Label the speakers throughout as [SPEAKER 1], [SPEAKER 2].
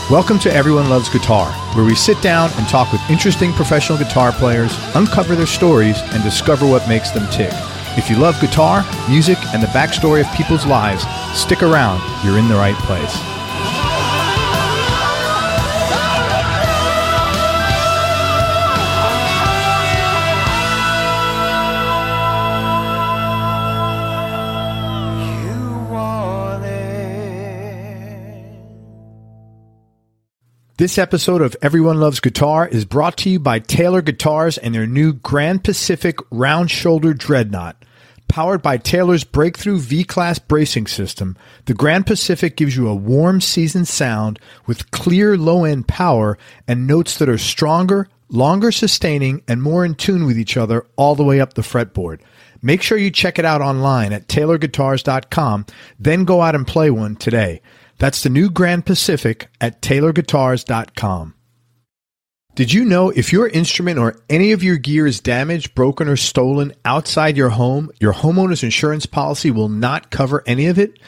[SPEAKER 1] Welcome to Everyone Loves Guitar, where we sit down and talk with interesting professional guitar players, uncover their stories, and discover what makes them tick. If you love guitar, music, and the backstory of people's lives, stick around. You're in the right place. This episode of Everyone Loves Guitar is brought to you by Taylor Guitars and their new Grand Pacific Round Shoulder Dreadnought. Powered by Taylor's breakthrough V-Class bracing system, the Grand Pacific gives you a warm, seasoned sound with clear low-end power and notes that are stronger, longer sustaining, and more in tune with each other all the way up the fretboard. Make sure you check it out online at taylorguitars.com, then go out and play one today. That's the new Grand Pacific at taylorguitars.com. Did you know if your instrument or any of your gear is damaged, broken, or stolen outside your home, your homeowner's insurance policy will not cover any of it?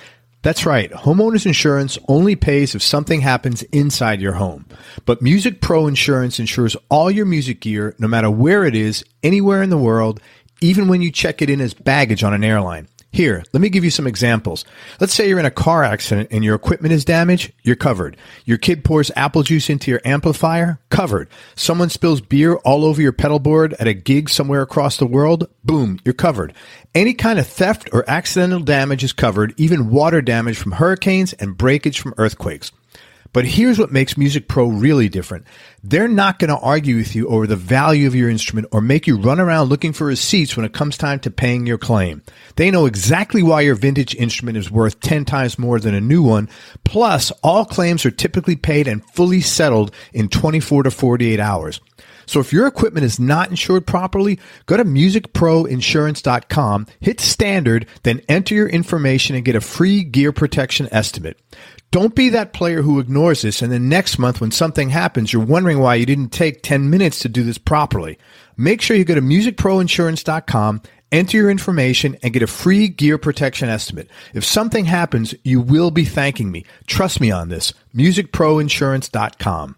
[SPEAKER 1] That's right. Homeowner's insurance only pays if something happens inside your home. But Music Pro Insurance insures all your music gear, no matter where it is, anywhere in the world, even when you check it in as baggage on an airline. Here, let me give you some examples. Let's say you're in a car accident and your equipment is damaged, you're covered. Your kid pours apple juice into your amplifier, covered. Someone spills beer all over your pedal board at a gig somewhere across the world, boom, you're covered. Any kind of theft or accidental damage is covered, even water damage from hurricanes and breakage from earthquakes. But here's what makes Music Pro really different. They're not going to argue with you over the value of your instrument or make you run around looking for receipts when it comes time to paying your claim. They know exactly why your vintage instrument is worth 10 times more than a new one. Plus, all claims are typically paid and fully settled in 24 to 48 hours. So if your equipment is not insured properly, go to musicproinsurance.com, hit standard, then enter your information and get a free gear protection estimate. Don't be that player who ignores this, and then next month when something happens, you're wondering why you didn't take 10 minutes to do this properly. Make sure you go to musicproinsurance.com, enter your information, and get a free gear protection estimate. If something happens, you will be thanking me. Trust me on this. musicproinsurance.com.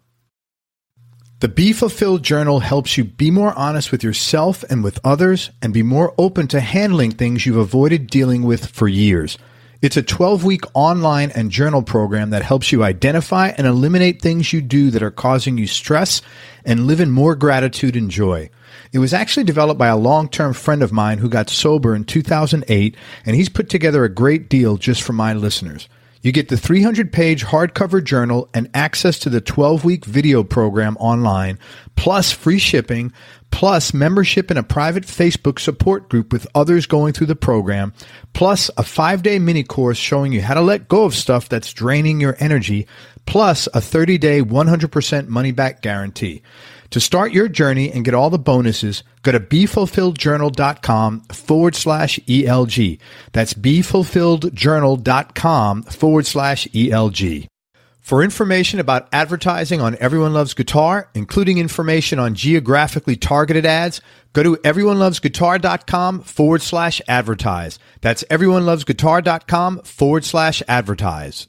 [SPEAKER 1] The Be Fulfilled Journal helps you be more honest with yourself and with others, and be more open to handling things you've avoided dealing with for years. It's a 12-week online and journal program that helps you identify and eliminate things you do that are causing you stress and live in more gratitude and joy. It was actually developed by a long-term friend of mine who got sober in 2008, and he's put together a great deal just for my listeners. You get the 300-page hardcover journal and access to the 12-week video program online, plus free shipping, plus membership in a private Facebook support group with others going through the program, plus a 5-day mini course showing you how to let go of stuff that's draining your energy, plus a 30-day 100% money-back guarantee. To start your journey and get all the bonuses, go to BeFulfilledJournal.com/ELG. That's BeFulfilledJournal.com/ELG. For information about advertising on Everyone Loves Guitar, including information on geographically targeted ads, go to everyonelovesguitar.com/advertise. That's everyonelovesguitar.com/advertise.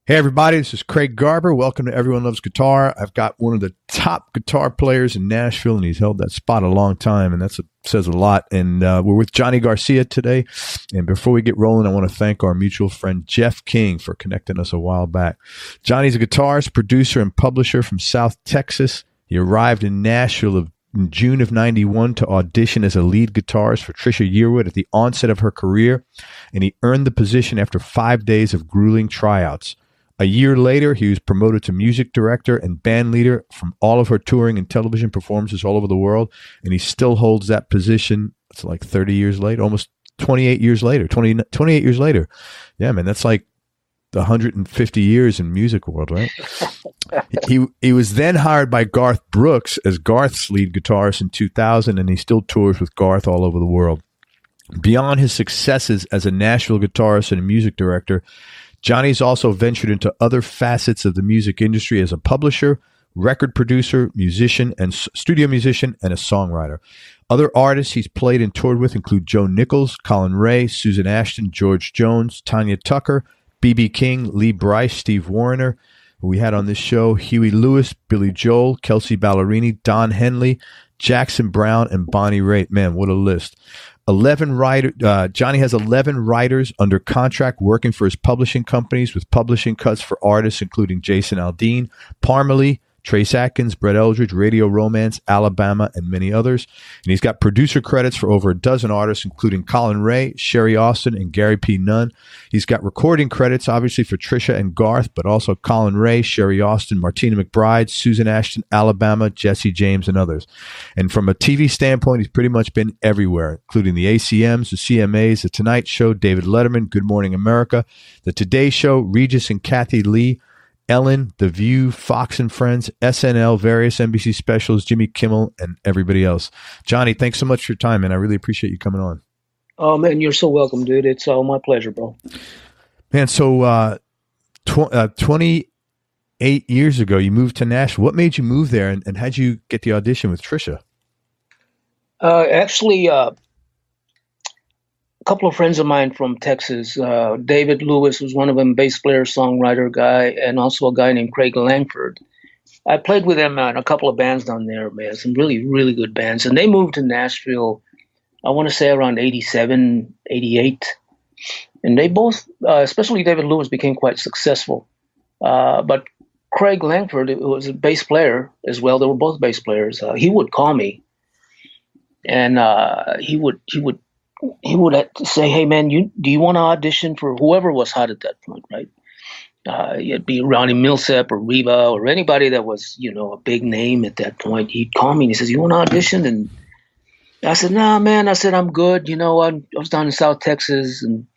[SPEAKER 1] Hey everybody, this is Craig Garber. Welcome to Everyone Loves Guitar. I've got one of the top guitar players in Nashville, and he's held that spot a long time, and that says a lot. And we're with Johnny Garcia today. And before we get rolling, I want to thank our mutual friend Jeff King for connecting us a while back. Johnny's a guitarist, producer, and publisher from South Texas. He arrived in Nashville in June of '91 to audition as a lead guitarist for Trisha Yearwood at the onset of her career, and he earned the position after 5 days of grueling tryouts. A year later, he was promoted to music director and band leader from all of her touring and television performances all over the world, and he still holds that position. It's like 30 years later, almost 28 years later, 28 years later. Yeah, man, that's like 150 years in music world, right? He was then hired by Garth Brooks as Garth's lead guitarist in 2000, and he still tours with Garth all over the world. Beyond his successes as a Nashville guitarist and a music director, Johnny's also ventured into other facets of the music industry as a publisher, record producer, musician, and studio musician, and a songwriter. Other artists he's played and toured with include Joe Nichols, Colin Ray, Susan Ashton, George Jones, Tanya Tucker, B.B. King, Lee Brice, Steve Wariner, We had on this show Huey Lewis, Billy Joel, Kelsey Ballerini, Don Henley, Jackson Brown, and Bonnie Raitt. Man, what a list. 11 writer. Johnny has 11 writers under contract working for his publishing companies with publishing cuts for artists including Jason Aldean, Parmalee, Trace Atkins, Brett Eldridge, Radio Romance, Alabama, and many others. And he's got producer credits for over a dozen artists, including Colin Ray, Sherry Austin, and Gary P. Nunn. He's got recording credits, obviously, for Trisha and Garth, but also Colin Ray, Sherry Austin, Martina McBride, Susan Ashton, Alabama, Jesse James, and others. And from a TV standpoint, he's pretty much been everywhere, including the ACMs, the CMAs, The Tonight Show, David Letterman, Good Morning America, The Today Show, Regis and Kathy Lee, Ellen, The View, Fox and Friends, SNL, various NBC specials, Jimmy Kimmel, and everybody else. Johnny, thanks so much for your time, man. I really appreciate you coming on.
[SPEAKER 2] Oh, man, you're so welcome, dude. It's all my pleasure, bro.
[SPEAKER 1] Man, so 28 years ago, you moved to Nashville. What made you move there, and how'd you get the audition with Trisha?
[SPEAKER 2] Actually, a couple of friends of mine from Texas, David Lewis was one of them, bass player, songwriter guy, and also a guy named Craig Langford. I played with them in a couple of bands down there, man, some really, really good bands. And they moved to Nashville, I want to say around 87, 88. And they both, especially David Lewis, became quite successful. But Craig Langford was a bass player as well. They were both bass players. He would call me, and he would say, "Hey man, do you want to audition for whoever was hot at that point, right? It'd be Ronnie Millsap or Reba or anybody that was, a big name at that point." He'd call me and he says, "You want to audition?" And I said, "Nah, man." I said, "I'm good. I was down in South Texas and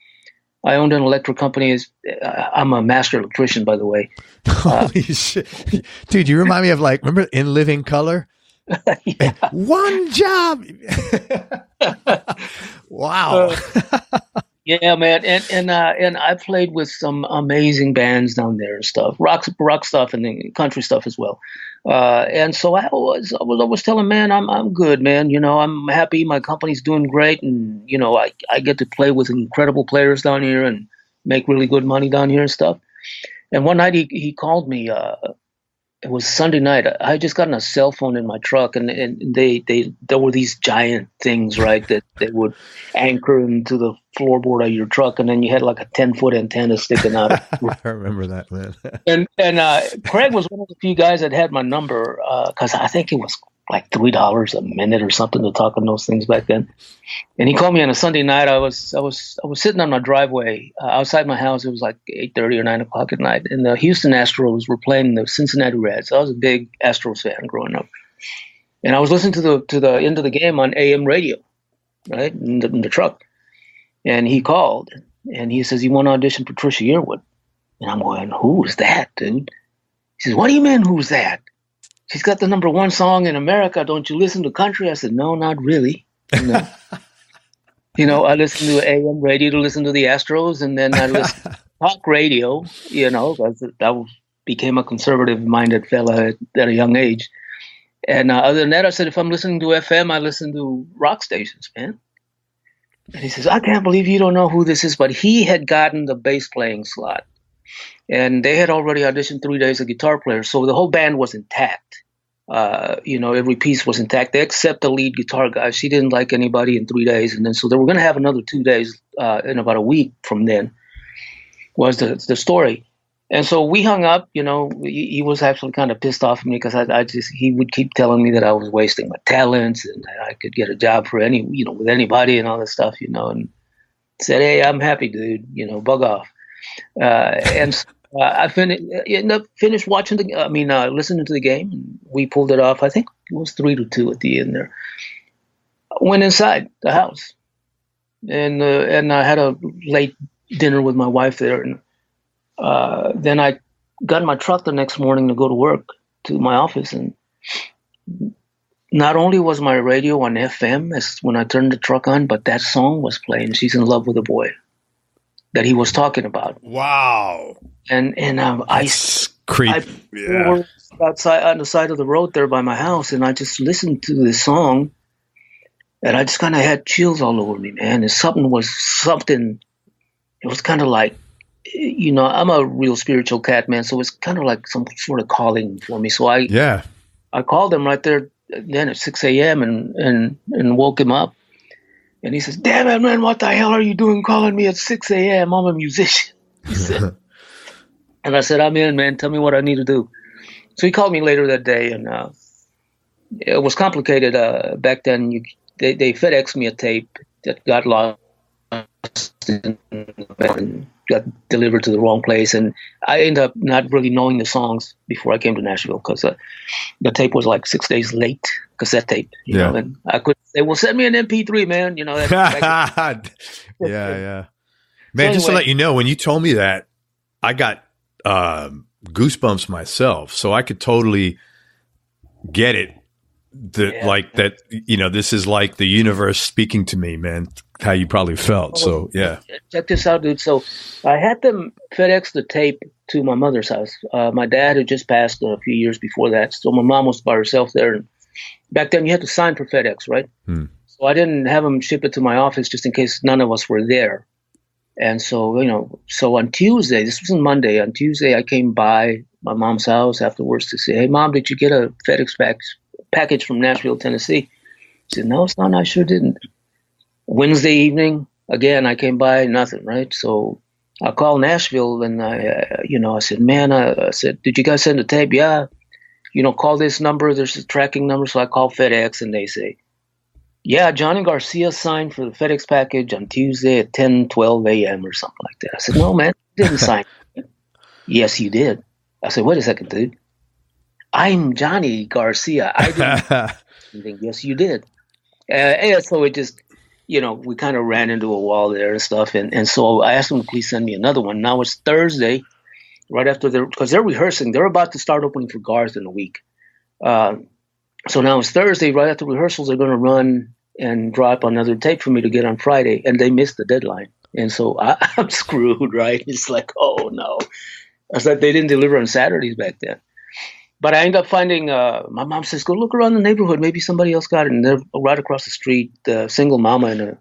[SPEAKER 2] I owned an electric company. I'm a master electrician, by the way."
[SPEAKER 1] Holy shit, dude! You remind me of remember In Living Color?
[SPEAKER 2] Yeah.
[SPEAKER 1] One job. Wow.
[SPEAKER 2] Yeah, man, and I played with some amazing bands down there and stuff, rock stuff and then country stuff as well. And so I was telling, man, I'm good, man. I'm happy. My company's doing great, and I get to play with incredible players down here and make really good money down here and stuff. And one night he called me. It was Sunday night. I had just gotten a cell phone in my truck, and there were these giant things, right, that they would anchor into the floorboard of your truck, and then you had like a 10-foot antenna sticking out.
[SPEAKER 1] I remember that, man.
[SPEAKER 2] and Craig was one of the few guys that had my number, because I think it was like $3 a minute or something to talk on those things back then. And he called me on a Sunday night. I was sitting on my driveway outside my house. It was like 8:30 or 9 o'clock at night, and the Houston Astros were playing the Cincinnati Reds. I was a big Astros fan growing up, and I was listening to the end of the game on AM radio, right, in the truck. And he called and he says, "You want to audition for Trisha Yearwood?" And I'm going, "Who's that, dude?" He says, "What do you mean, who's that? She's got the #1 song in America. Don't you listen to country?" I said, "No, not really." I listened to AM radio to listen to the Astros, and then I listened to talk radio, because I became a conservative-minded fella at a young age. And other than that, I said, if I'm listening to FM, I listen to rock stations, man. And he says, "I can't believe you don't know who this is." But he had gotten the bass playing slot. And they had already auditioned 3 days of guitar players. So the whole band was intact. Every piece was intact except the lead guitar guy. She didn't like anybody in 3 days. And then so they were going to have another 2 days in about a week from then was the story. And so we hung up. He was actually kind of pissed off at me because he would keep telling me that I was wasting my talents and that I could get a job for with anybody and all this stuff, and said, "Hey, I'm happy, dude, bug off." And I ended up listening to the game, and we pulled it off. I think it was 3-2 at the end there. Went inside the house, and I had a late dinner with my wife there, and then I got in my truck the next morning to go to work to my office, and not only was my radio on FM as when I turned the truck on, but that song was playing, "She's in Love with a Boy," that he was talking about.
[SPEAKER 1] Wow.
[SPEAKER 2] And I
[SPEAKER 1] yeah.
[SPEAKER 2] outside on the side of the road there by my house, and I just listened to this song, and I just kind of had chills all over me, man. And it was something. It was kind of like I'm a real spiritual cat, man. So it's kind of like some sort of calling for me. So I called him right there then at 6 a.m. and woke him up. And he says, "Damn it, man, what the hell are you doing calling me at 6 a.m.? I'm a musician." He said. And I said, "I'm in, man. Tell me what I need to do." So he called me later that day, and it was complicated. Back then, they FedExed me a tape that got lost and got delivered to the wrong place. And I ended up not really knowing the songs before I came to Nashville because the tape was like 6 days late, cassette tape, you know, and I could say, "Well, send me an MP3, man." You know,
[SPEAKER 1] yeah. Man, just to let you know, when you told me that, I got goosebumps myself. So I could totally get it. Like that, this is like the universe speaking to me, man, how you probably felt. So, yeah.
[SPEAKER 2] Check this out, dude. So I had them FedEx the tape to my mother's house. My dad had just passed a few years before that. So my mom was by herself there. And back then you had to sign for FedEx, right? So I didn't have them ship it to my office just in case none of us were there. And so, so on Tuesday, this was on Monday, on Tuesday, I came by my mom's house afterwards to say, "Hey, Mom, did you get a FedEx package from Nashville, Tennessee?" She said, "No, son, I sure didn't." Wednesday evening, again, I came by, nothing, right? So I called Nashville and I said, "Man," I said, "Did you guys send a tape?" "Yeah." "Call this number. There's a tracking number." So I called FedEx and they say, "Yeah, Johnny Garcia signed for the FedEx package on Tuesday at 10:12 a.m. or something like that." I said, "No, man, you didn't sign." "Yes, you did." I said, "Wait a second, dude. I'm Johnny Garcia. I didn't." "Yes, you did." And so it just, we kind of ran into a wall there and stuff. And so I asked them to please send me another one. Now it's Thursday, right after because they're rehearsing. They're about to start opening for Garth in a week. So now it's Thursday, right after rehearsals. They're going to run and drop another tape for me to get on Friday. And they missed the deadline. And so I'm screwed, right? It's like, oh, no. I said they didn't deliver on Saturdays back then. But I ended up finding, my mom says, "Go look around the neighborhood. Maybe somebody else got it." And they're right across the street, the single mama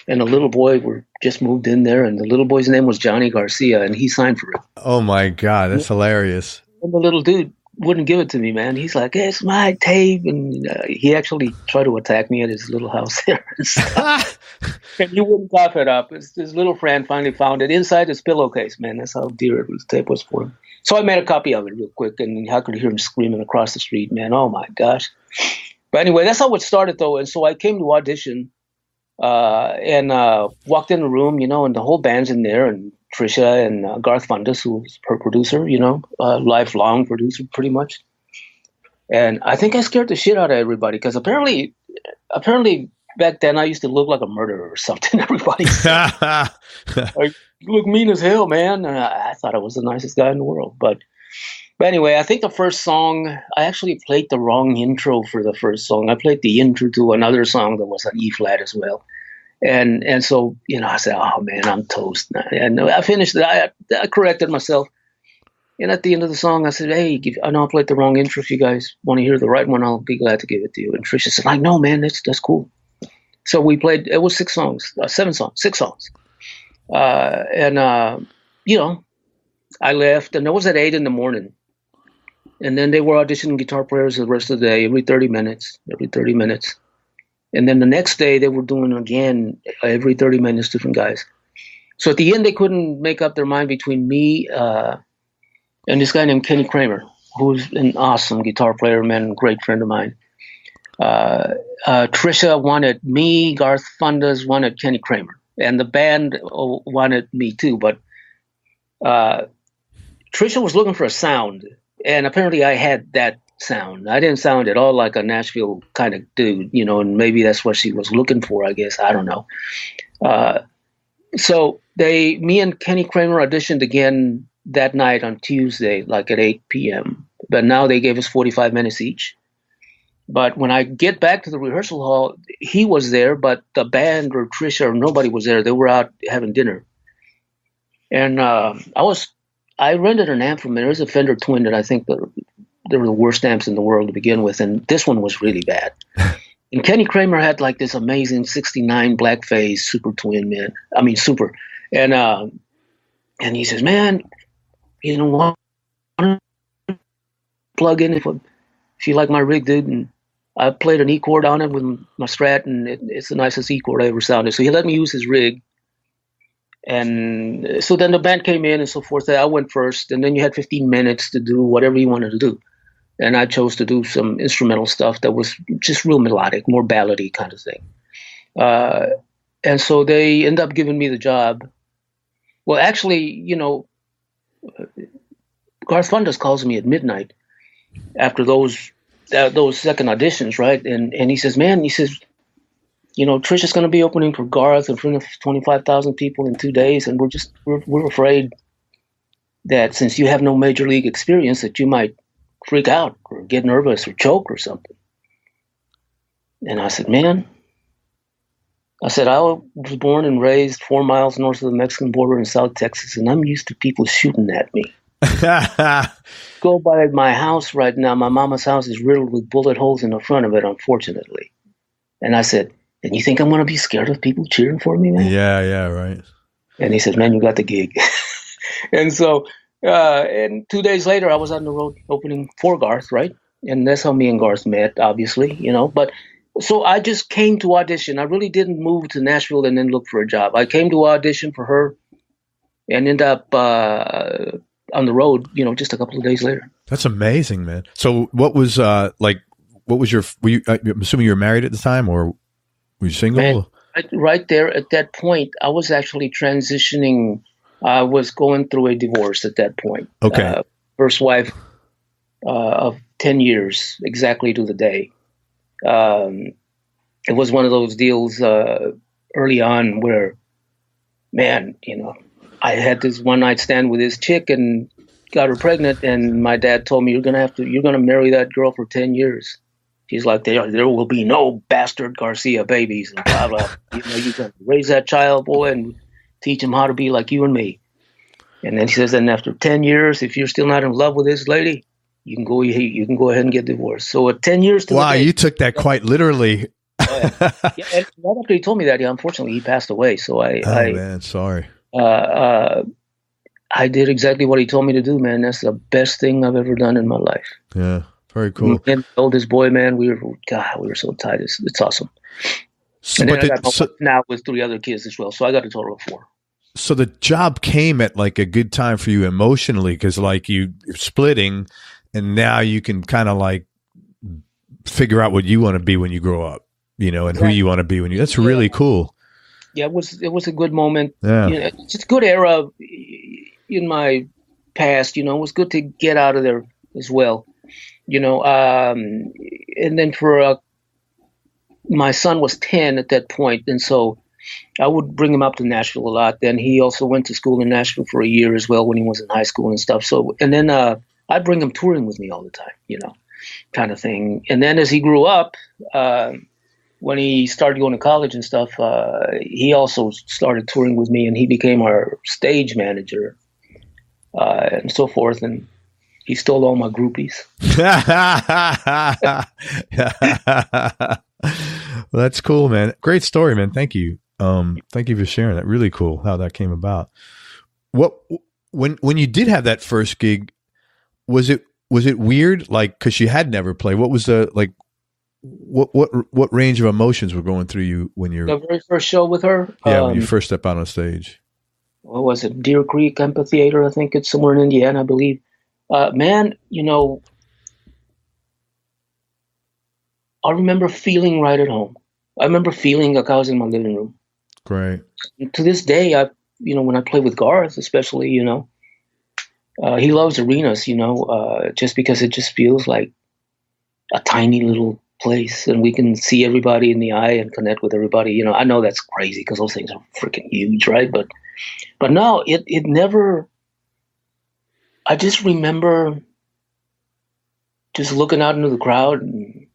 [SPEAKER 2] and a little boy were just moved in there. And the little boy's name was Johnny Garcia, and he signed for it.
[SPEAKER 1] Oh, my God. That's hilarious.
[SPEAKER 2] And the little dude wouldn't give it to me, man. He's like, "Hey, it's my tape." And he actually tried to attack me at his little house there and stuff. And he wouldn't cough it up. His little friend finally found it inside his pillowcase, man. That's how dear the tape was for him. So I made a copy of it real quick, and I could hear him screaming across the street, man. Oh, my gosh. But anyway, that's how it started, though. And so I came to audition and walked in the room, and the whole band's in there, and Trisha and Garth Fundas, who's her producer, lifelong producer pretty much. And I think I scared the shit out of everybody because apparently back then I used to look like a murderer or something. Everybody said, "You look mean as hell, man." And I thought I was the nicest guy in the world. But anyway, I think the first song, I actually played the wrong intro for the first song. I played the intro to another song that was an E flat as well. And so, I said, "Oh, man, I'm toast." And I finished it. I corrected myself. And at the end of the song, I said, "Hey, I know I played the wrong intro. If you guys want to hear the right one, I'll be glad to give it to you." And Trisha said, "Like, no, man, that's cool." So we played, it was 6 songs. I left, and it was at 8 in the morning. And then they were auditioning guitar players the rest of the day, every 30 minutes. And then the next day they were doing again, every 30 minutes, different guys. So at the end, they couldn't make up their mind between me and this guy named Kenny Kramer, who's an awesome guitar player, man, great friend of mine. Trisha wanted me, Garth Fundas wanted Kenny Kramer, and the band wanted me too. But Trisha was looking for a sound, and apparently I had that sound. I didn't sound at all like a Nashville kind of dude, and maybe that's what she was looking for, I guess. I don't know. So me and Kenny Kramer auditioned again that night on Tuesday, like at 8 p.m. But now they gave us 45 minutes each. But when I get back to the rehearsal hall, he was there, but the band or Trisha or nobody was there. They were out having dinner. And I rented an amp from there. It was a Fender Twin that I think they were the worst amps in the world to begin with. And this one was really bad. And Kenny Kramer had like this amazing 69 black phase Super Twin, man. I mean, super. And And he says, man, why don't you plug in if you like my rig, dude? And I played an E chord on it with my Strat, and it's the nicest E chord I ever sounded. So he let me use his rig. And so then the band came in and so forth. I went first, and then you had 15 minutes to do whatever you wanted to do. And I chose to do some instrumental stuff that was just real melodic, more ballady kind of thing. And so they end up giving me the job. Well, actually, Garth Fundas calls me at midnight after those second auditions, right? And he says, man, Trisha's going to be opening for Garth in front of 25,000 people in 2 days, and we're afraid that since you have no major league experience, that you might freak out or get nervous or choke or something. And I said, man, I was born and raised 4 miles north of the Mexican border in South Texas, and I'm used to people shooting at me. Go by my house right now. My mama's house is riddled with bullet holes in the front of it, unfortunately. And I said, and you think I'm going to be scared of people cheering for me, man?
[SPEAKER 1] Yeah, right.
[SPEAKER 2] And he says, man, you got the gig. And so, and 2 days later, I was on the road opening for Garth, right? And that's how me and Garth met, obviously, But so I just came to audition. I really didn't move to Nashville and then look for a job. I came to audition for her and end up on the road, just a couple of days later.
[SPEAKER 1] That's amazing, man. So what was I'm assuming you were married at the time, or were you single?
[SPEAKER 2] Man, right there at that point, I was actually transitioning. I was going through a divorce at that point.
[SPEAKER 1] Okay.
[SPEAKER 2] First wife of 10 years, exactly to the day. It was one of those deals early on where, man, I had this one night stand with this chick and got her pregnant, and my dad told me, you're gonna marry that girl for 10 years. He's like, there will be no bastard Garcia babies and blah blah. You're gonna raise that child, boy, and teach him how to be like you and me. And then he says, and after 10 years, if you're still not in love with this lady, you can go ahead and get divorced. So at 10 years to
[SPEAKER 1] wow,
[SPEAKER 2] the day,
[SPEAKER 1] you took that quite literally.
[SPEAKER 2] Yeah, and right after he told me that, unfortunately, he passed away. So
[SPEAKER 1] man, sorry.
[SPEAKER 2] I did exactly what he told me to do, man. That's the best thing I've ever done in my life.
[SPEAKER 1] Yeah, very cool.
[SPEAKER 2] And the oldest boy, man, we were so tight. It's awesome. And then I got my wife now with 3 other kids as well. So I got a total of 4.
[SPEAKER 1] So the job came at like a good time for you emotionally, because like you're splitting, and now you can kind of like figure out what you want to be when you grow up, and who you want to be when you. That's really cool.
[SPEAKER 2] Yeah, it was a good moment.
[SPEAKER 1] Yeah,
[SPEAKER 2] it's a good era in my past. It was good to get out of there as well. And then for my son was 10 at that point, and so I would bring him up to Nashville a lot. Then he also went to school in Nashville for a year as well when he was in high school and stuff. So, and then I'd bring him touring with me all the time, kind of thing. And then as he grew up, when he started going to college and stuff, he also started touring with me, and he became our stage manager and so forth. And he stole all my groupies.
[SPEAKER 1] Well, that's cool, man. Great story, man. Thank you. Thank you for sharing that. Really cool how that came about. When you did have that first gig, was it weird? Like, cause you had never played. What was the, like, what range of emotions were going through you when you're
[SPEAKER 2] the very first show with her?
[SPEAKER 1] Yeah. When you first step out on stage.
[SPEAKER 2] What was it? Deer Creek Amphitheater. I think it's somewhere in Indiana, I believe. Man, I remember feeling right at home. I remember feeling like I was in my living room.
[SPEAKER 1] Great.
[SPEAKER 2] To this day, when I play with Garth, especially, he loves arenas, just because it just feels like a tiny little place, and we can see everybody in the eye and connect with everybody. I know that's crazy because those things are freaking huge, right? But no, it never. I just remember just looking out into the crowd and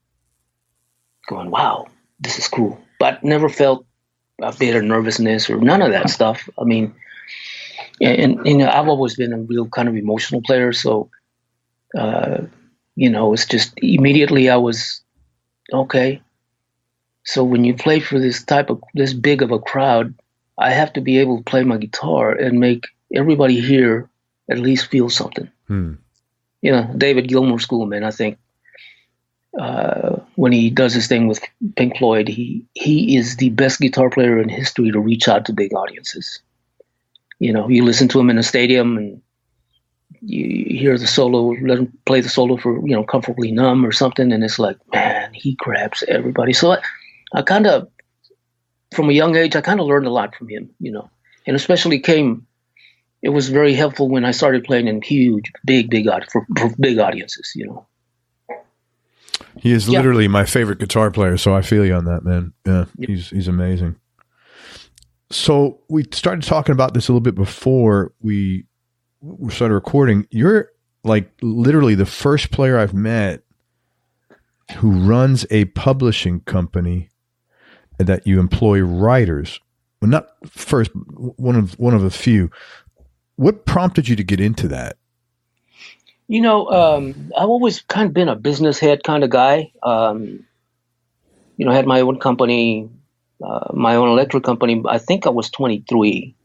[SPEAKER 2] going, "Wow, this is cool," but never felt a bit of nervousness or none of that stuff. I mean, and I've always been a real kind of emotional player, so it's just immediately I was okay. So when you play for this big of a crowd, I have to be able to play my guitar and make everybody here at least feels something. David Gilmour School, man, I think when he does his thing with Pink Floyd, he is the best guitar player in history to reach out to big audiences. You listen to him in a stadium and you hear the solo, let him play the solo for, Comfortably Numb or something. And it's like, man, he grabs everybody. So I kind of, from a young age, I kind of learned a lot from him, and especially it was very helpful when I started playing in huge, big for big audiences,
[SPEAKER 1] He is literally my favorite guitar player, so I feel you on that, man. Yeah, he's amazing. So we started talking about this a little bit before we started recording. You're like literally the first player I've met who runs a publishing company that you employ writers. Well, not first, one of a few. What prompted you to get into that?
[SPEAKER 2] I've always kind of been a business head kind of guy. I had my own company, my own electric company. I think I was 23.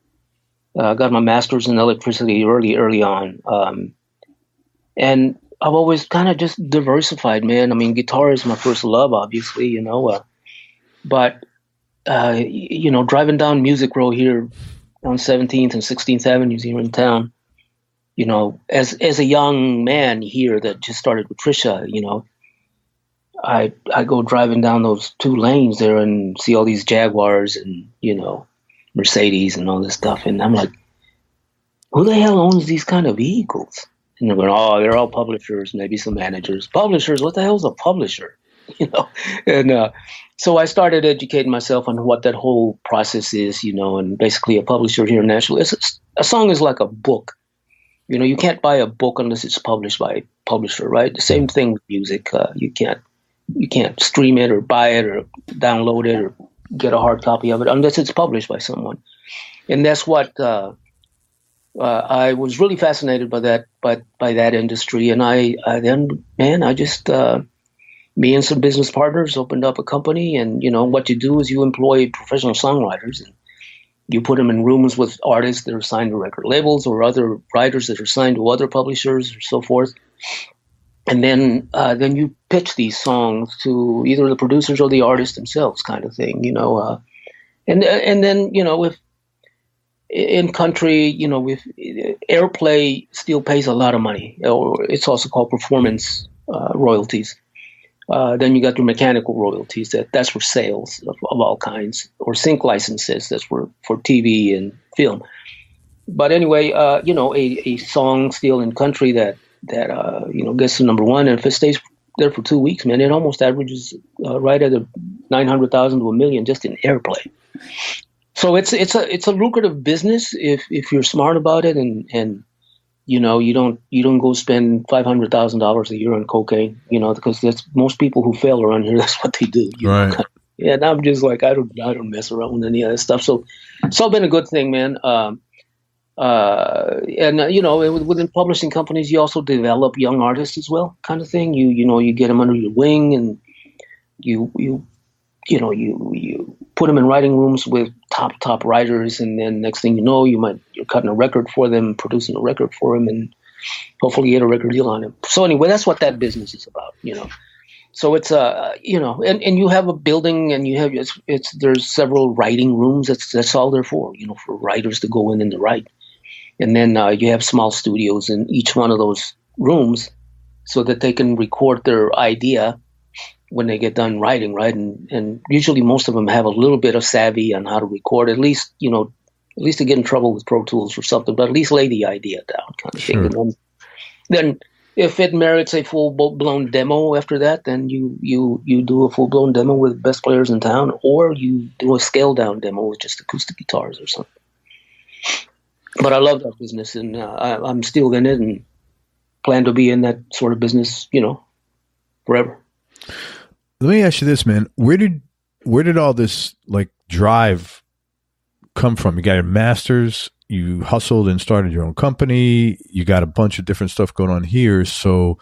[SPEAKER 2] I got my master's in electricity early on. And I've always kind of just diversified, man. I mean, guitar is my first love, obviously, but, driving down Music Row here on 17th and 16th Avenues here in town, as a young man here that just started with Trisha, I go driving down those two lanes there and see all these Jaguars and, Mercedes and all this stuff. And I'm like, who the hell owns these kind of vehicles? And they're going, oh, they're all publishers, maybe some managers. Publishers, what the hell's a publisher? And so I started educating myself on what that whole process is, and basically a publisher here in Nashville. A song is like a book. You can't buy a book unless it's published by a publisher, right? The same thing with music. You can't stream it or buy it or download it or get a hard copy of it unless it's published by someone. And that's what I was really fascinated by that industry. And I just me and some business partners opened up a company. And what you do is you employ professional songwriters and you put them in rooms with artists that are signed to record labels or other writers that are signed to other publishers or so forth. And then you pitch these songs to either the producers or the artists themselves, kind of thing, and then, if in country, if airplay still pays a lot of money, or it's also called performance royalties. Then you got your mechanical royalties. That's for sales of all kinds, or sync licenses. That's for TV and film. But anyway, a song still in country that gets to number one, and if it stays there for 2 weeks, man, it almost averages right at 900,000 to 1 million just in airplay. So it's a lucrative business if you're smart about it, and you don't go spend $500,000 a year on cocaine, because that's most people who fail around here. That's what they do.
[SPEAKER 1] Right.
[SPEAKER 2] Yeah, and I'm just like, I don't mess around with any of that stuff. So it's all been a good thing, man. Within publishing companies, you also develop young artists as well, kind of thing. You get them under your wing, and you put them in writing rooms with top writers, and then next thing you know, you're cutting a record for them, producing a record for them, and hopefully get a record deal on it. So anyway, that's what that business is about, So it's and you have a building, and you have there's several writing rooms. That's all they're for, for writers to go in and to write. And then you have small studios in each one of those rooms, so that they can record their idea when they get done writing, right? And usually most of them have a little bit of savvy on how to record, at least to get in trouble with Pro Tools or something, but at least lay the idea down, kind of thing. And then if it merits a full-blown demo after that, then you do a full-blown demo with best players in town, or you do a scaled-down demo with just acoustic guitars or something. But I love that business, and I'm still in it and plan to be in that sort of business, forever.
[SPEAKER 1] Let me ask you this, man. Where did all this drive come from? You got your master's, you hustled and started your own company, you got a bunch of different stuff going on here. So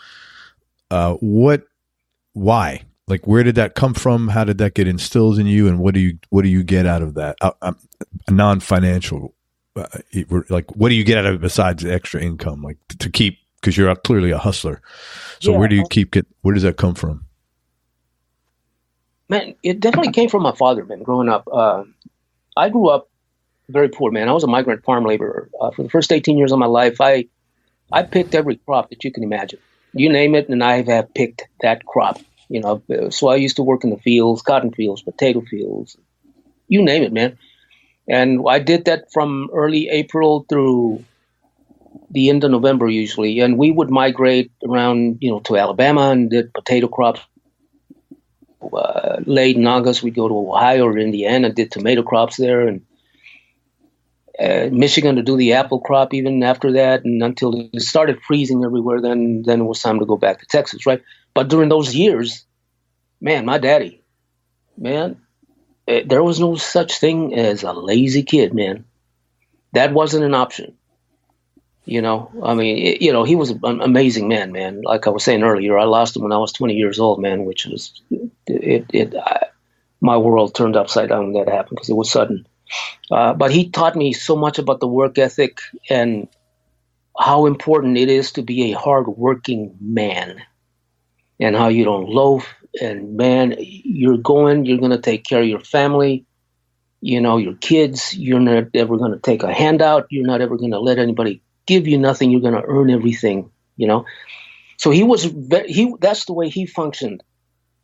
[SPEAKER 1] why? Where did that come from? How did that get instilled in you? And what do you get out of that? A non-financial like, what do you get out of it besides the extra income, like to keep, because you're clearly a hustler. So where do you where does that come from?
[SPEAKER 2] Man, it definitely came from my father, man, growing up. I grew up very poor, man. I was a migrant farm laborer. For the first 18 years of my life, I picked every crop that you can imagine. You name it, and I have picked that crop. So I used to work in the fields, cotton fields, potato fields, you name it, man. And I did that from early April through the end of November usually. And we would migrate around, to Alabama and did potato crops. Late in August, we'd go to Ohio or Indiana, did tomato crops there, and Michigan to do the apple crop even after that. And until it started freezing everywhere, then it was time to go back to Texas, right? But during those years, man, my daddy, man, there was no such thing as a lazy kid, man. That wasn't an option. He was an amazing man. Like I was saying earlier, I lost him when I was 20 years old, man, which was, my world turned upside down when that happened because it was sudden. But he taught me so much about the work ethic and how important it is to be a hardworking man and how you don't loaf. And man, you're going to take care of your family, your kids. You're not ever going to take a handout. You're not ever going to let anybody give you nothing. You're going to earn everything, So that's the way he functioned.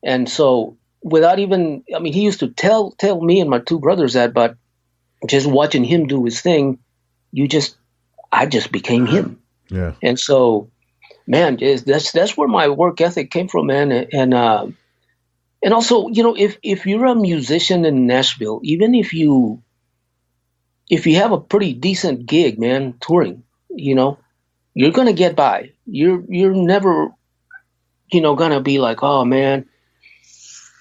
[SPEAKER 2] And so without even, he used to tell me and my two brothers that, but just watching him do his thing, I just became him.
[SPEAKER 1] Yeah.
[SPEAKER 2] And so, man, that's where my work ethic came from, man. And also, if you're a musician in Nashville, even if you have a pretty decent gig, man, touring, you're going to get by. You're never, going to be like, oh man,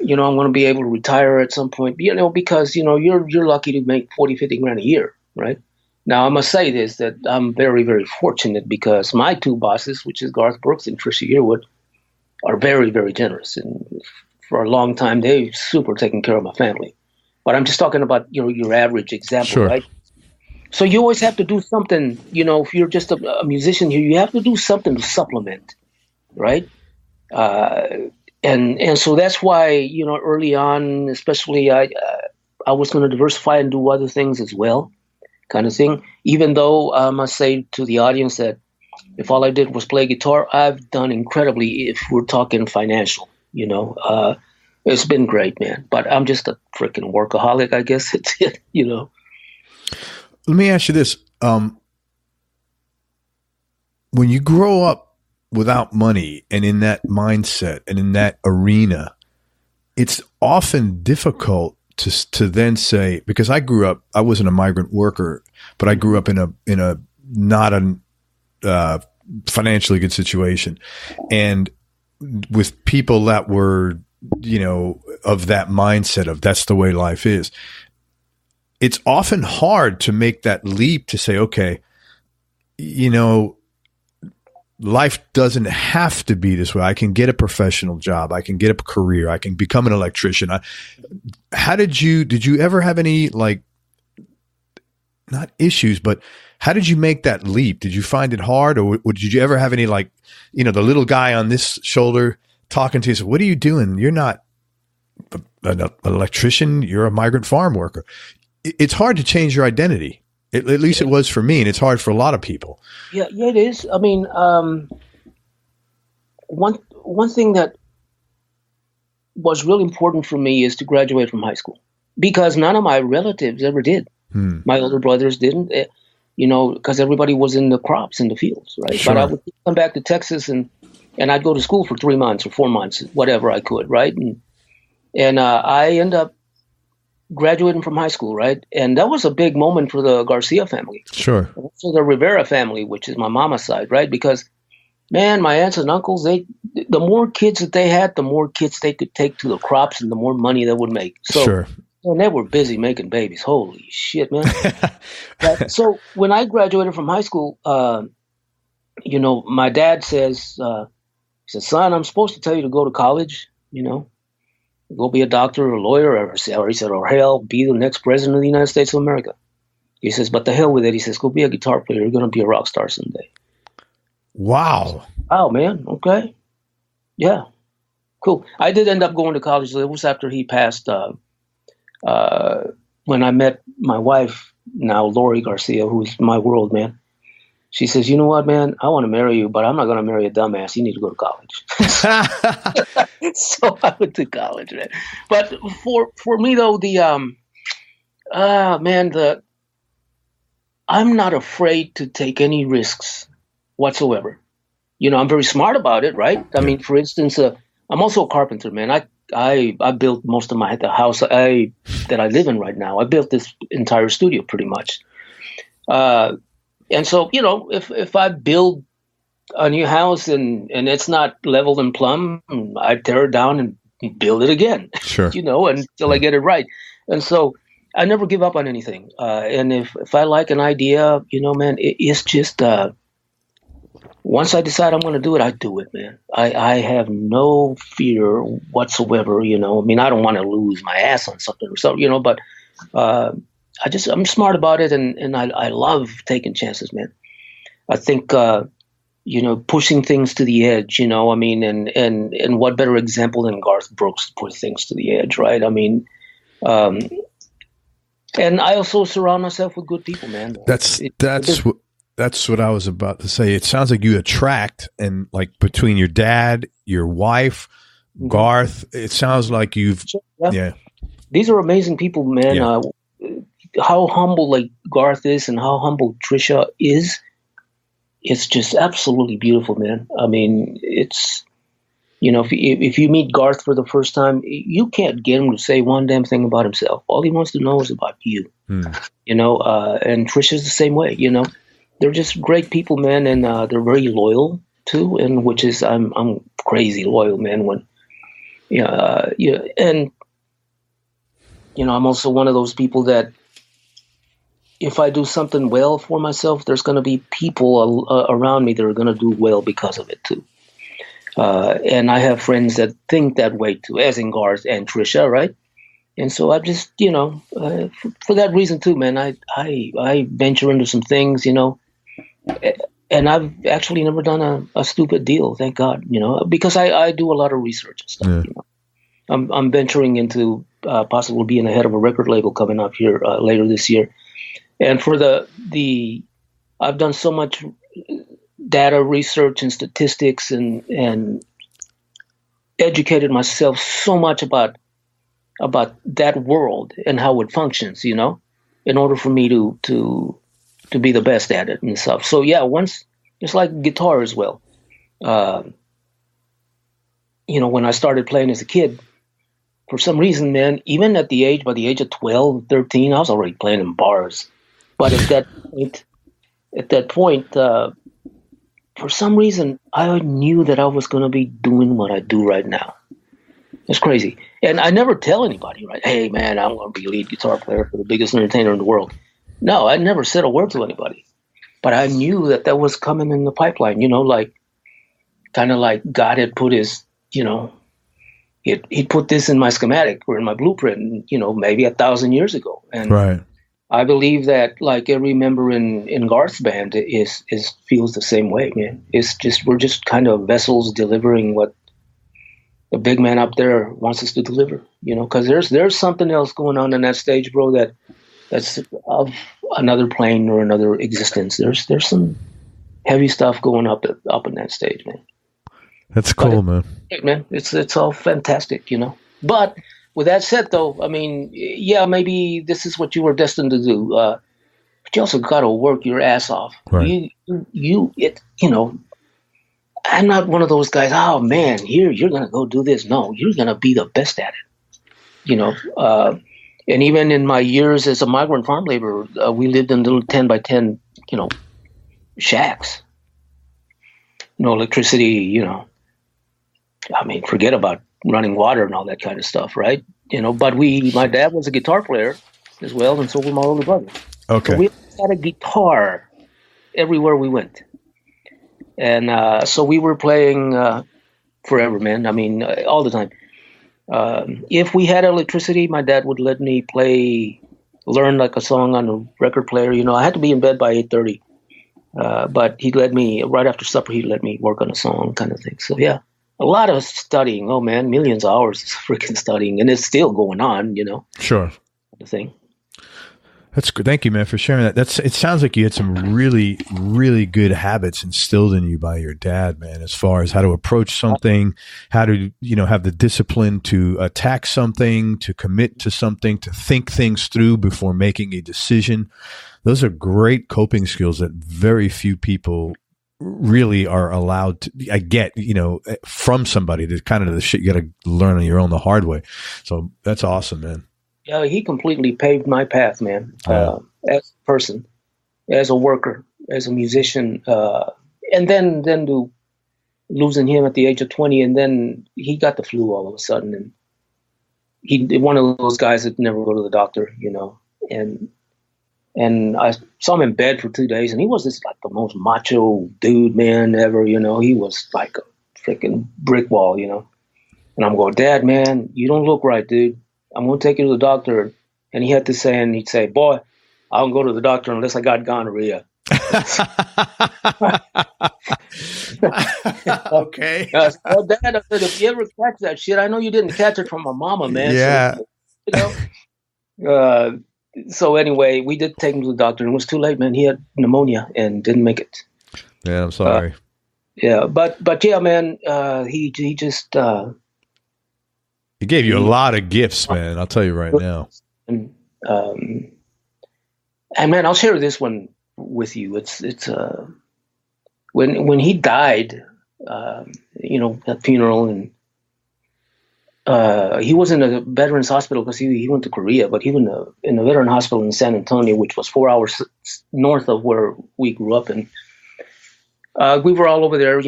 [SPEAKER 2] I'm going to be able to retire at some point, because, you're lucky to make 40, 50 grand a year, right? Now, I must say this, that I'm very, very fortunate because my two bosses, which is Garth and Trisha Yearwood, are very, very generous. And for a long time, they've super taken care of my family. But I'm just talking about, your average example,
[SPEAKER 1] sure. Right?
[SPEAKER 2] So you always have to do something, if you're just a musician here, you have to do something to supplement, right? And so that's why, early on, especially I was going to diversify and do other things as well, kind of thing. Even though I must say to the audience that if all I did was play guitar, I've done incredibly if we're talking financial, it's been great, man. But I'm just a freaking workaholic, I guess it's it,
[SPEAKER 1] Let me ask you this. When you grow up without money and in that mindset and in that arena, it's often difficult to then say, because I wasn't a migrant worker, but I grew up in a not a financially good situation. And with people that were, of that mindset of that's the way life is. It's often hard to make that leap to say, okay, life doesn't have to be this way. I can get a professional job. I can get a career. I can become an electrician. Did you ever have any, like, not issues, but how did you make that leap? Did you find it hard, or did you ever have any, like, the little guy on this shoulder talking to you, so what are you doing? You're not an electrician. You're a migrant farm worker. It's hard to change your identity. At least it was for me, and it's hard for a lot of people. Yeah,
[SPEAKER 2] it is. One thing that was really important for me is to graduate from high school, because none of my relatives ever did. My older brothers didn't, because everybody was in the crops, in the fields, right? Sure. But I would come back to Texas and I'd go to school for 3 months or 4 months, whatever I could, right? And I end up graduating from high school, right? And that was a big moment for the Garcia family.
[SPEAKER 1] Sure.
[SPEAKER 2] Also the Rivera family, which is my mama's side, right? Because, man, my aunts and uncles, the more kids that they had, the more kids they could take to the crops and the more money they would make. So,
[SPEAKER 1] sure.
[SPEAKER 2] And they were busy making babies. Holy shit, man. So when I graduated from high school, my dad says, he says, son, I'm supposed to tell you to go to college, go be a doctor or a lawyer, or he said, or hell, be the next president of the United States of America. He says, but the hell with it. He says, go be a guitar player. You're going to be a rock star someday.
[SPEAKER 1] Wow.
[SPEAKER 2] Oh, man. Okay. Yeah. Cool. I did end up going to college. It was after he passed. When I met my wife, now Lori Garcia, who's my world, man. She says, you know what, man? I want to marry you, but I'm not going to marry a dumbass. You need to go to college. So I went to college, man. But for me, though, I'm not afraid to take any risks whatsoever. I'm very smart about it, right? I mean, for instance, I'm also a carpenter, man. I built most of the house that I live in right now. I built this entire studio pretty much. And so, if I build a new house and it's not leveled and plumb, I tear it down and build it again.
[SPEAKER 1] Sure.
[SPEAKER 2] Until I get it right. And so I never give up on anything. And if I like an idea, man, it's just once I decide I'm going to do it, I do it, man. I have no fear whatsoever. I mean, I don't want to lose my ass on something or something, but I'm smart about it, and I love taking chances, man. I think pushing things to the edge, I mean, and what better example than Garth Brooks to push things to the edge, right? I mean, and I also surround myself with good people, man.
[SPEAKER 1] That's what I was about to say. It sounds like you attract, and like between your dad, your wife, Garth, it sounds like you've, yeah.
[SPEAKER 2] These are amazing people, man. Yeah. How humble like Garth is and how humble Trisha is, it's just absolutely beautiful, man. I mean, it's, if you meet Garth for the first time, you can't get him to say one damn thing about himself. All he wants to know is about you, and Trisha's the same way, They're just great people, man, and they're very loyal too, and which is I'm crazy loyal, man. When and I'm also one of those people that if I do something well for myself, there's going to be people around me that are going to do well because of it too. And I have friends that think that way too, as in Garth and Trisha, right? And so I just, for that reason too, man, I venture into some things, and I've actually never done a stupid deal, thank God, because I do a lot of research and stuff.
[SPEAKER 1] Yeah.
[SPEAKER 2] I'm venturing into possibly being the head of a record label coming up here later this year. And for I've done so much data research and statistics and educated myself so much about that world and how it functions, in order for me to be the best at it and stuff. So yeah, it's like guitar as well. When I started playing as a kid, for some reason, man, even by the age of 12, 13, I was already playing in bars. But at that point, for some reason, I knew that I was going to be doing what I do right now. It's crazy. And I never tell anybody, right? Hey, man, I'm going to be lead guitar player for the biggest entertainer in the world. No, I never said a word to anybody. But I knew that was coming in the pipeline, kind of like God had put his, he put this in my schematic or in my blueprint, maybe 1,000 years ago. And
[SPEAKER 1] right.
[SPEAKER 2] I believe that like every member in Garth's band is feels the same way, man. It's just, we're just kind of vessels delivering what the big man up there wants us to deliver, because there's something else going on in that stage, bro, that's of another plane or another existence. There's some heavy stuff going up in that stage, man.
[SPEAKER 1] That's cool, man.
[SPEAKER 2] Man, it's all fantastic, But with that said, though, I mean, yeah, maybe this is what you were destined to do. But you also got to work your ass off.
[SPEAKER 1] Right.
[SPEAKER 2] I'm not one of those guys. Oh man, here you're gonna go do this. No, you're gonna be the best at it. And even in my years as a migrant farm laborer, we lived in little 10 by 10, shacks. No electricity, I mean, forget about running water and all that kind of stuff, right? But my dad was a guitar player as well, and so was my older brother.
[SPEAKER 1] Okay.
[SPEAKER 2] So we had a guitar everywhere we went. And so we were playing forever, man. I mean, all the time. If we had electricity, my dad would let me play learn like a song on a record player. I had to be in bed by 8:30. But he let me, right after supper, he let me work on a song kind of thing. So yeah, a lot of studying. Oh man, millions of hours of freaking studying, and it's still going on,
[SPEAKER 1] Sure.
[SPEAKER 2] The thing.
[SPEAKER 1] That's good. Thank you, man, for sharing that. It sounds like you had some really, really good habits instilled in you by your dad, man, as far as how to approach something, how to, have the discipline to attack something, to commit to something, to think things through before making a decision. Those are great coping skills that very few people really are allowed to, I get, from somebody. That's kind of the shit you got to learn on your own the hard way. So that's awesome, man.
[SPEAKER 2] Yeah, he completely paved my path, man.
[SPEAKER 1] Yeah.
[SPEAKER 2] As a person, as a worker, as a musician, and then to losing him at the age of 20, and then he got the flu all of a sudden, and he one of those guys that never go to the doctor, and I saw him in bed for 2 days, and he was just like the most macho dude, man, ever. He was like a freaking brick wall, And I'm going, Dad, man, you don't look right, dude. I'm going to take you to the doctor. And he had to say, and he'd say, boy, I don't go to the doctor unless I got gonorrhea.
[SPEAKER 1] Okay.
[SPEAKER 2] Well, Dad, I said, if you ever catch that shit, I know you didn't catch it from my mama, man.
[SPEAKER 1] Yeah.
[SPEAKER 2] So, so anyway, we did take him to the doctor, and it was too late, man. He had pneumonia and didn't make it.
[SPEAKER 1] Yeah, I'm sorry.
[SPEAKER 2] Yeah, but yeah, man, he just
[SPEAKER 1] he gave you a lot of gifts, man. I'll tell you right now.
[SPEAKER 2] And man, I'll share this one with you. It's when he died, at funeral, and he was in a veterans hospital because he went to Korea, but he was in a veteran hospital in San Antonio, which was 4 hours north of where we grew up. And we were all over there.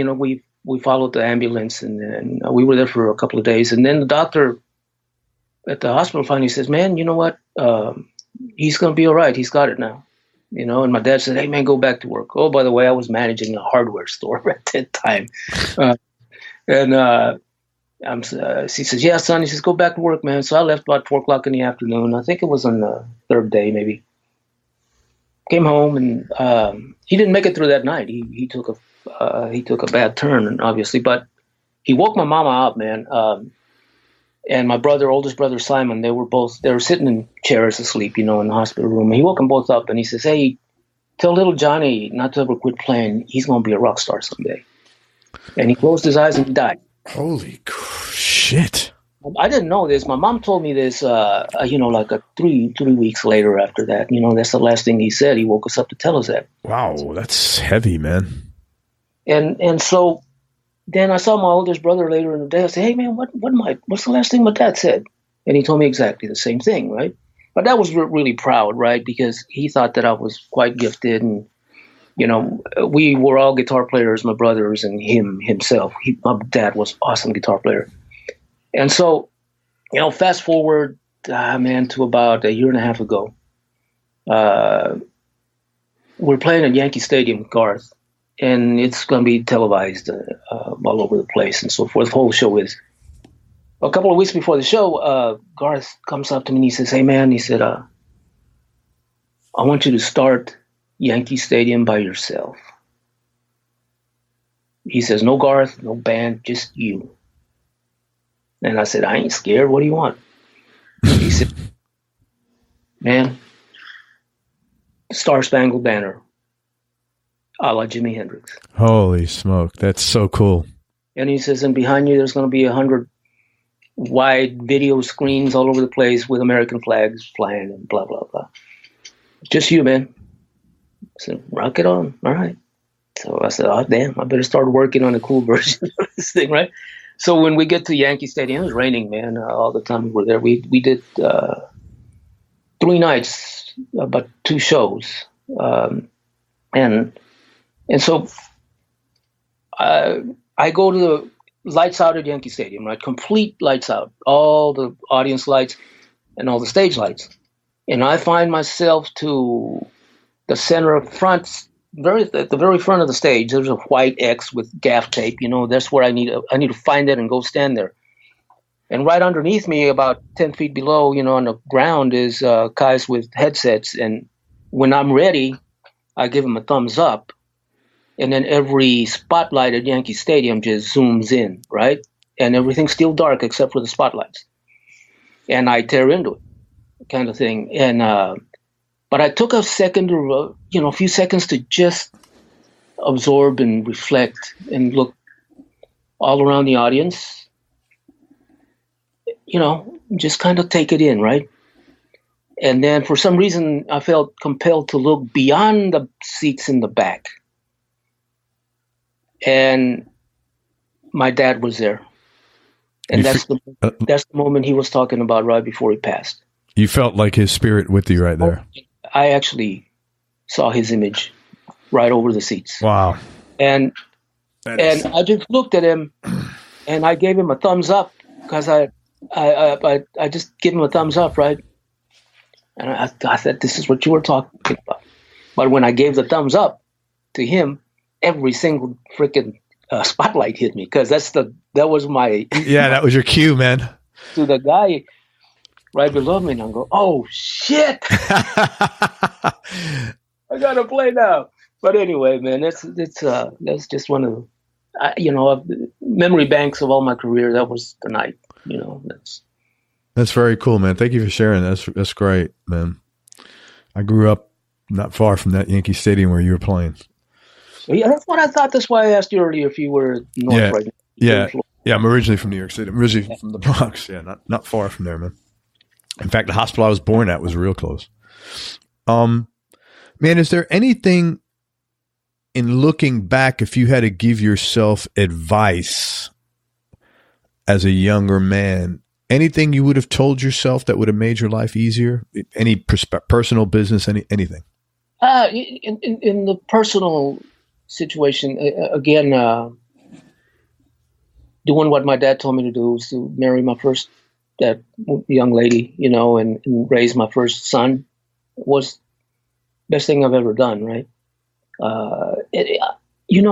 [SPEAKER 2] We followed the ambulance, and we were there for a couple of days. And then the doctor at the hospital finally says, man, you know what? He's going to be all right. He's got it now. And my dad said, hey, man, go back to work. Oh, by the way, I was managing a hardware store at that time. He says, yeah, son. He says, go back to work, man. So I left about 4 o'clock in the afternoon. I think it was on the third day, maybe. Came home, and he didn't make it through that night. He took a bad turn, obviously, but he woke my mama up, man. And my oldest brother Simon, they were sitting in chairs asleep, in the hospital room. And he woke them both up, and he says, hey, tell little Johnny not to ever quit playing. He's going to be a rock star someday. And he closed his eyes and he died.
[SPEAKER 1] Holy shit.
[SPEAKER 2] I didn't know this. My mom told me this, like 3 weeks later after that. That's the last thing he said. He woke us up to tell us that.
[SPEAKER 1] Wow, that's heavy, man.
[SPEAKER 2] And so then I saw my oldest brother later in the day. I said, hey, man, what's the last thing my dad said? And he told me exactly the same thing, right? But Dad was really proud, right? Because he thought that I was quite gifted. And, we were all guitar players, my brothers and himself. My dad was awesome guitar player. And so, fast forward, to about a year and a half ago, we're playing at Yankee Stadium, Garth, and it's going to be televised all over the place and so forth. The whole show is. A couple of weeks before the show, Garth comes up to me and he says, hey, man, he said, I want you to start Yankee Stadium by yourself. He says, no Garth, no band, just you. And I said, I ain't scared. What do you want? He said, man, Star Spangled Banner, a la Jimi Hendrix.
[SPEAKER 1] Holy smoke. That's so cool.
[SPEAKER 2] And he says, and behind you, there's going to be 100 wide video screens all over the place with American flags flying and blah, blah, blah. Just you, man. I said, rock it on. All right. So I said, oh, damn, I better start working on a cool version of this thing, right? So when we get to Yankee Stadium, it was raining, man, all the time we were there. We did 3 nights, about 2 shows. And so I go to the lights out at Yankee Stadium, right? Complete lights out, all the audience lights and all the stage lights. And I find myself to the center of front, at the very front of the stage. There's a white X with gaff tape. That's where I need to find it and go stand there. And right underneath me, about 10 feet below, on the ground, is guys with headsets. And when I'm ready, I give them a thumbs up. And then every spotlight at Yankee Stadium just zooms in, right? And everything's still dark except for the spotlights. And I tear into it, kind of thing. And but I took a second, or a few seconds to just absorb and reflect and look all around the audience. Just kind of take it in, right? And then for some reason, I felt compelled to look beyond the seats in the back. And my dad was there. And that's the moment he was talking about right before he passed.
[SPEAKER 1] You felt like his spirit with you right there.
[SPEAKER 2] I actually saw his image right over the seats.
[SPEAKER 1] Wow.
[SPEAKER 2] And I just looked at him and I gave him a thumbs up because I just give him a thumbs up, right? And I thought, this is what you were talking about. But when I gave the thumbs up to him, every single freaking spotlight hit me, because that was my
[SPEAKER 1] that was your cue, man.
[SPEAKER 2] To the guy right below me, and I go, oh shit, I gotta play now. But anyway, man, that's just one of the, memory banks of all my career. That was the night. That's
[SPEAKER 1] very cool, man. Thank you for sharing. That's great, man. I grew up not far from that Yankee Stadium where you were playing.
[SPEAKER 2] Yeah, that's what I thought. That's why I asked you earlier if you were north right now.
[SPEAKER 1] Yeah. I'm originally from New York City. I'm originally from the Bronx. Yeah, not far from there, man. In fact, the hospital I was born at was real close. Man, is there anything in looking back, if you had to give yourself advice as a younger man, anything you would have told yourself that would have made your life easier? Any personal, business, anything?
[SPEAKER 2] In the personal situation, again, doing what my dad told me to do was to marry my first young lady, and raise my first son. Was the best thing I've ever done, right?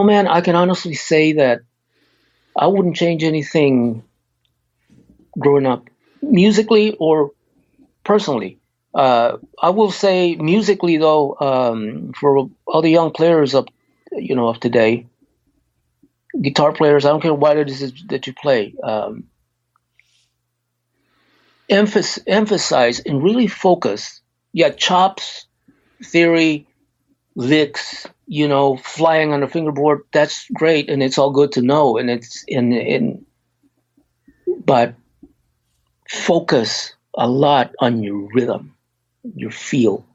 [SPEAKER 2] Man, I can honestly say that I wouldn't change anything growing up, musically or personally. I will say musically, though, for all the young players of today, guitar players, I don't care what it is that you play, emphasize and really focus. Yeah, chops, theory, licks, flying on the fingerboard, that's great, and it's all good to know, and it's but focus a lot on your rhythm, your feel,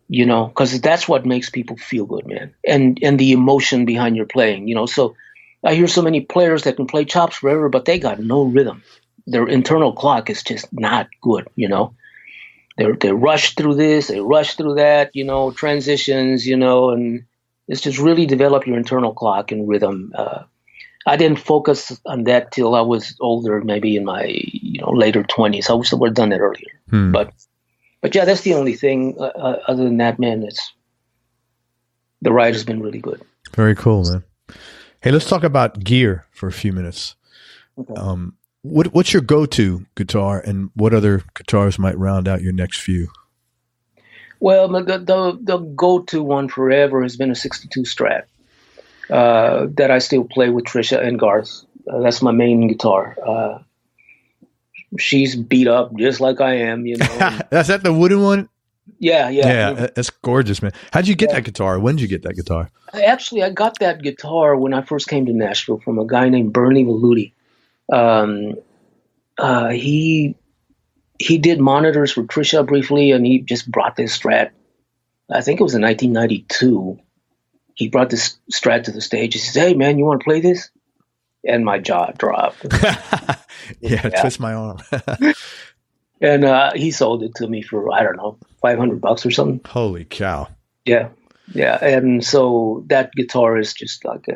[SPEAKER 2] because that's what makes people feel good, man, and the emotion behind your playing, So I hear so many players that can play chops forever, but they got no rhythm. Their internal clock is just not good, They rush through this, they rush through that, transitions, and it's just really develop your internal clock and rhythm. I didn't focus on that till I was older, maybe in my later 20s. I wish I would have done that earlier. But yeah, that's the only thing. Other than that, man, the ride has been really good.
[SPEAKER 1] Very cool, man. Hey, let's talk about gear for a few minutes. Okay. What's your go-to guitar, and what other guitars might round out your next few?
[SPEAKER 2] Well, the go-to one forever has been a 62 Strat that I still play with Trisha and Garth. That's my main guitar. She's beat up just like I am,
[SPEAKER 1] That's that the wooden one?
[SPEAKER 2] Yeah.
[SPEAKER 1] That's gorgeous, man. How'd you get that guitar? When did you get that guitar?
[SPEAKER 2] I got that guitar when I first came to Nashville from a guy named Bernie Veluti. He did monitors for Trisha briefly, and he just brought this Strat. I think it was in 1992. He brought this Strat to the stage. He says, "Hey, man, you want to play this?" And my jaw dropped.
[SPEAKER 1] Twist my arm.
[SPEAKER 2] And he sold it to me for, I don't know, $500 or something.
[SPEAKER 1] Holy cow!
[SPEAKER 2] Yeah. And so that guitar is just like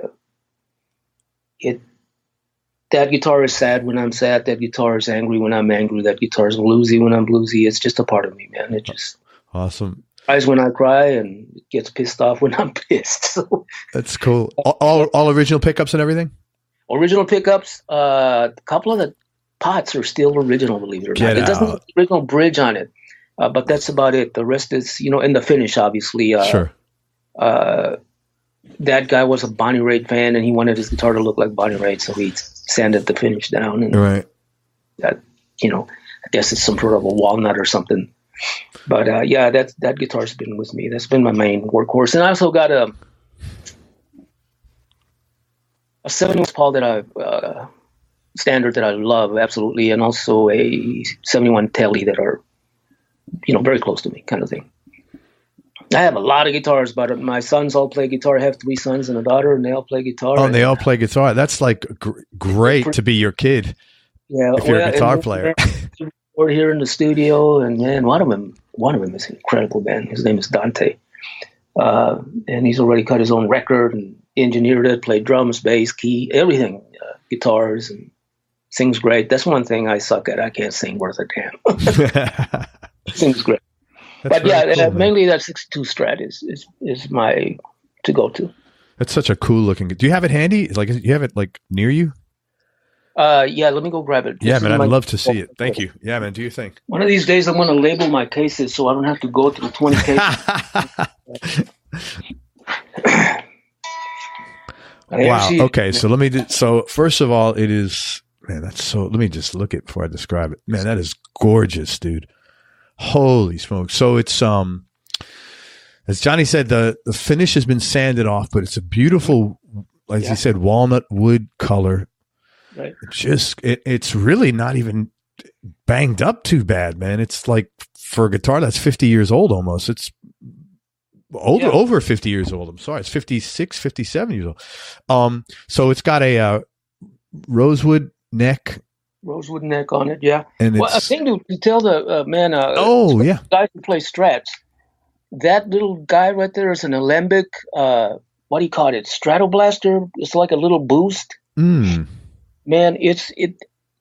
[SPEAKER 2] that guitar is sad when I'm sad. That guitar is angry when I'm angry. That guitar is bluesy when I'm bluesy. It's just a part of me, man. It just
[SPEAKER 1] awesome.
[SPEAKER 2] Cries when I cry, and it gets pissed off when I'm pissed. So,
[SPEAKER 1] that's cool. All original pickups and everything?
[SPEAKER 2] Original pickups. A couple of the pots are still original, believe it or
[SPEAKER 1] Get
[SPEAKER 2] not. It doesn't have
[SPEAKER 1] out.
[SPEAKER 2] the original bridge on it, but that's about it. The rest is, in the finish, obviously.
[SPEAKER 1] Sure.
[SPEAKER 2] That guy was a Bonnie Raitt fan, and he wanted his guitar to look like Bonnie Raitt, so he sanded the finish down. And
[SPEAKER 1] Right.
[SPEAKER 2] that, I guess it's some sort of a walnut or something. But that guitar's been with me. That's been my main workhorse. And I also got a 71 Paul that I standard that I love absolutely, and also a 71 Telly that are very close to me, kind of thing. I have a lot of guitars, but my sons all play guitar. I have 3 sons and a daughter, and they all play guitar.
[SPEAKER 1] Oh, and they all play guitar. That's like great to be your kid.
[SPEAKER 2] Yeah,
[SPEAKER 1] if you're a guitar player.
[SPEAKER 2] We're here in the studio, and man, one of them is incredible, man. His name is Dante, and he's already cut his own record and engineered it, played drums, bass, key, everything, guitars, and sings great. That's one thing I suck at. I can't sing worth a damn. Sings great. That's but cool, mainly that 62 Strat is my to-go-to.
[SPEAKER 1] That's such a cool looking. Do you have it handy? Like, you have it like near you?
[SPEAKER 2] Yeah, let me go grab it.
[SPEAKER 1] Yeah, man, I'd love to see it. Thank you. Yeah, man, do your thing.
[SPEAKER 2] One of these days I'm going to label my cases so I don't have to go through 20 cases.
[SPEAKER 1] Wow. Okay, so first of all, it is, man, let me just look at before I describe it. Man, that is gorgeous, dude. Holy smokes. So it's as Johnny said, the finish has been sanded off, but it's a beautiful, like he said, walnut wood color.
[SPEAKER 2] Right.
[SPEAKER 1] It's really not even banged up too bad, man. It's like for a guitar that's 50 years old almost. It's over 50 years old. I'm sorry. It's 56, 57 years old. So it's got a rosewood neck.
[SPEAKER 2] Rosewood neck on it, yeah.
[SPEAKER 1] And
[SPEAKER 2] a thing to tell the man, guys who play strats, that little guy right there is an alembic, what do you call it, Stratoblaster? It's like a little boost.
[SPEAKER 1] Mm.
[SPEAKER 2] Man, it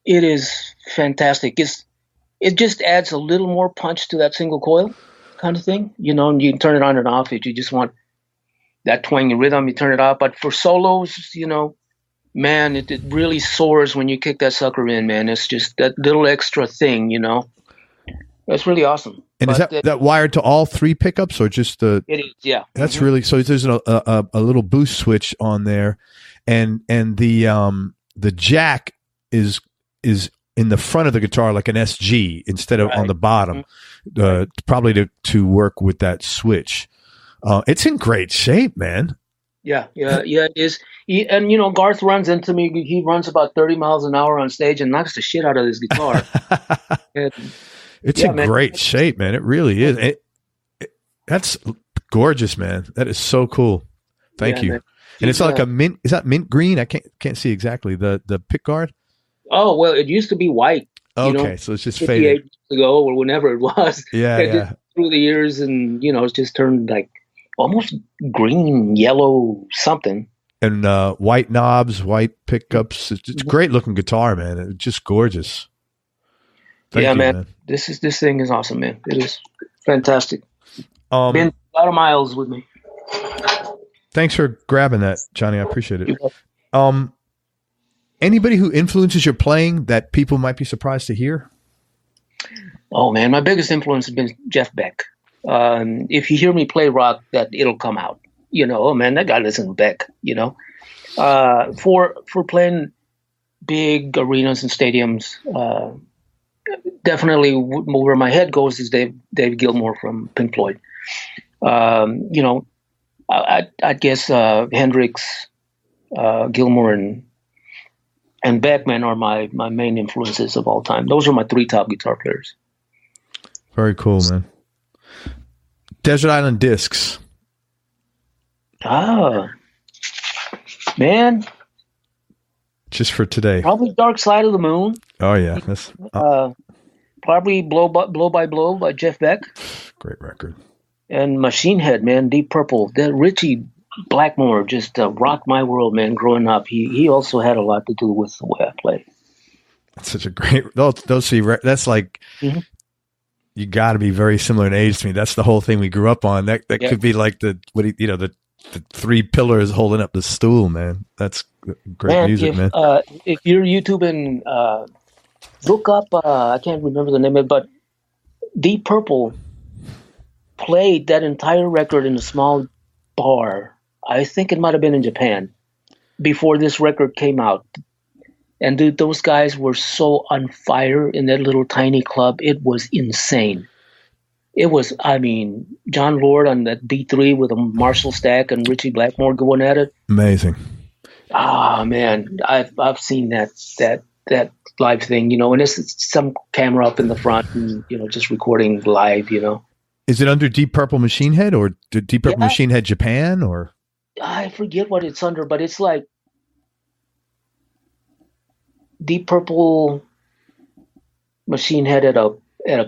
[SPEAKER 2] is fantastic. It just adds a little more punch to that single coil kind of thing, and you can turn it on and off if you just want that twangy rhythm, you turn it off. But for solos, man, it really soars when you kick that sucker in, man. It's just that little extra thing, That's really awesome.
[SPEAKER 1] And is that wired to all 3 pickups or just the?
[SPEAKER 2] It is, yeah.
[SPEAKER 1] That's really, so there's a little boost switch on there, and the jack is in the front of the guitar like an SG instead of on the bottom, probably to work with that switch. It's in great shape, man. Yeah,
[SPEAKER 2] it is. And Garth runs into me. He runs about 30 miles an hour on stage and knocks the shit out of his guitar.
[SPEAKER 1] It's in great shape, man. It really is. That's gorgeous, man. That is so cool. Thank you. Man. And it's like a mint. Is that mint green? I can't see exactly the pick guard.
[SPEAKER 2] Oh well, it used to be white.
[SPEAKER 1] Okay, so it's just faded.
[SPEAKER 2] Years ago or whenever it was.
[SPEAKER 1] Yeah.
[SPEAKER 2] Through the years, and it's just turned like almost green, yellow, something.
[SPEAKER 1] And white knobs, white pickups. It's a great looking guitar, man. It's just gorgeous. Thank you, man. This
[SPEAKER 2] thing is awesome, man. It is fantastic. Been a lot of miles with me.
[SPEAKER 1] Thanks for grabbing that, Johnny. I appreciate it. Anybody who influences your playing that people might be surprised to hear?
[SPEAKER 2] Oh man, my biggest influence has been Jeff Beck. If you hear me play rock, it'll come out. Oh man, that guy listens to Beck. For playing big arenas and stadiums, definitely where my head goes is Dave Gilmour from Pink Floyd. I'd guess Hendrix, Gilmour, and Beckman are my main influences of all time. Those are my 3 top guitar players.
[SPEAKER 1] Very cool, man. Desert Island Discs.
[SPEAKER 2] Man.
[SPEAKER 1] Just for today.
[SPEAKER 2] Probably Dark Side of the Moon.
[SPEAKER 1] Oh yeah, that's
[SPEAKER 2] probably Blow by Blow by Jeff Beck.
[SPEAKER 1] Great record.
[SPEAKER 2] And Machine Head, man, Deep Purple. That Richie Blackmore just rocked my world, man. Growing up, he also had a lot to do with the way I play.
[SPEAKER 1] That's such a great. Those 3. That's like. Mm-hmm. You got to be very similar in age to me. That's the whole thing we grew up on. That could be like the 3 pillars holding up the stool, man. That's great music, man.
[SPEAKER 2] If you're YouTubing Look up, I can't remember the name of it, but Deep Purple played that entire record in a small bar. I think it might have been in Japan before this record came out. And dude, those guys were so on fire in that little tiny club. It was insane. It was, I mean, John Lord on that B3 with a Marshall Stack and Richie Blackmore going at it.
[SPEAKER 1] Amazing.
[SPEAKER 2] Ah, man, I've seen that live thing, and it's some camera up in the front and, just recording live,
[SPEAKER 1] Is it under Deep Purple Machine Head or Deep Purple Machine Head Japan or?
[SPEAKER 2] I forget what it's under, but it's like Deep Purple Machine Head at a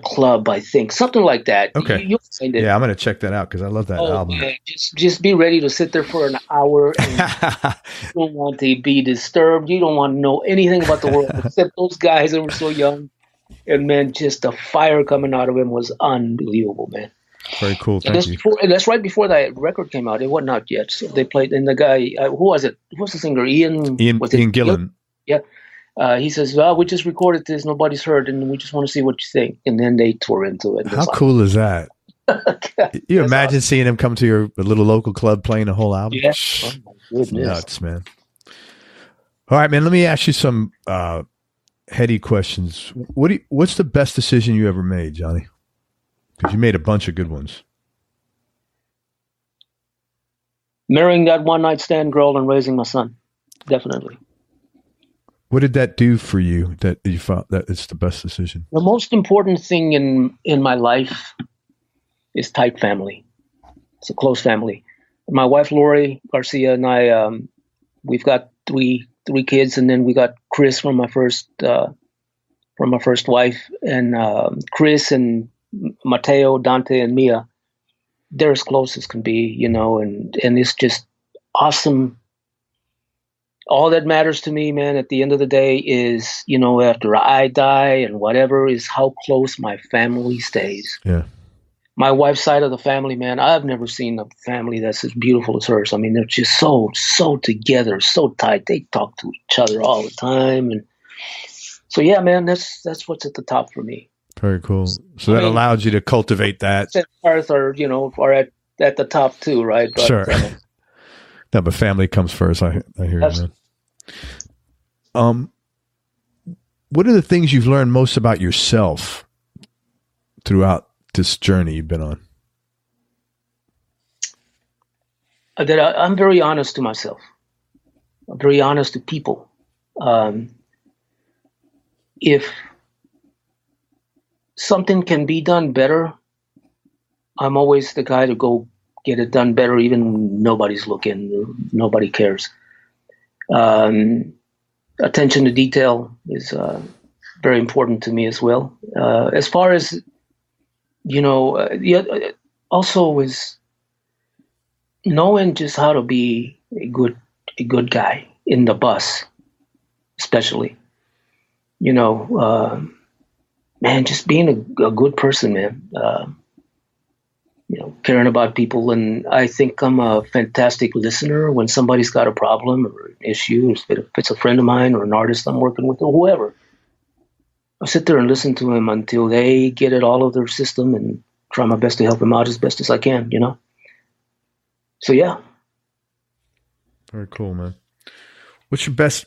[SPEAKER 2] club, I think, something like that.
[SPEAKER 1] Okay,
[SPEAKER 2] you'll find it.
[SPEAKER 1] Yeah, I'm gonna check that out because I love that album.
[SPEAKER 2] Man, just be ready to sit there for an hour. And you don't want to be disturbed. You don't want to know anything about the world except those guys that were so young. And man, just the fire coming out of him was unbelievable, man.
[SPEAKER 1] Very cool. Thank you.
[SPEAKER 2] That's right before that record came out. It wasn't out yet. So they played, and the guy, who was it? Who was the singer? Ian
[SPEAKER 1] Gillan.
[SPEAKER 2] Yeah. He says, "Well, we just recorded this. Nobody's heard, and we just want to see what you think." And then they tore into it.
[SPEAKER 1] How cool is that? You imagine seeing him come to your little local club playing a whole album?
[SPEAKER 2] Yeah. Oh my goodness.
[SPEAKER 1] Nuts, man. All right, man. Let me ask you some heady questions. What's the best decision you ever made, Johnny? Because you made a bunch of good ones.
[SPEAKER 2] Marrying that one-night stand girl and raising my son. Definitely.
[SPEAKER 1] What did that do for you that you found that it's the best decision?
[SPEAKER 2] The most important thing in my life is tight family. It's a close family. My wife, Lori Garcia, and I, we've got three kids, and then we got Chris from my first wife, and Chris and Mateo, Dante, and Mia. They're as close as can be, and it's just awesome. All that matters to me, man, at the end of the day is, after I die and whatever, is how close my family stays.
[SPEAKER 1] Yeah.
[SPEAKER 2] My wife's side of the family, man, I've never seen a family that's as beautiful as hers. I mean, they're just so together, so tight. They talk to each other all the time. And so, yeah, man, that's what's at the top for me.
[SPEAKER 1] Very cool. So that allows you to cultivate that.
[SPEAKER 2] Garth are at the top too, right? But,
[SPEAKER 1] sure. No, but family comes first. I hear you, man. What are the things you've learned most about yourself throughout this journey you've been on?
[SPEAKER 2] That I'm very honest to myself. I'm very honest to people. If something can be done better, I'm always the guy to go get it done better, even when nobody's looking, nobody cares. Attention to detail is very important to me as well. As far as, also is knowing just how to be a good guy in the bus, especially, man, just being a good person, man. Caring about people. And I think I'm a fantastic listener when somebody's got a problem or an issue, if it's a friend of mine or an artist I'm working with or whoever. I sit there and listen to them until they get it all of their system and try my best to help them out as best as I can, So, yeah.
[SPEAKER 1] Very cool, man. What's your best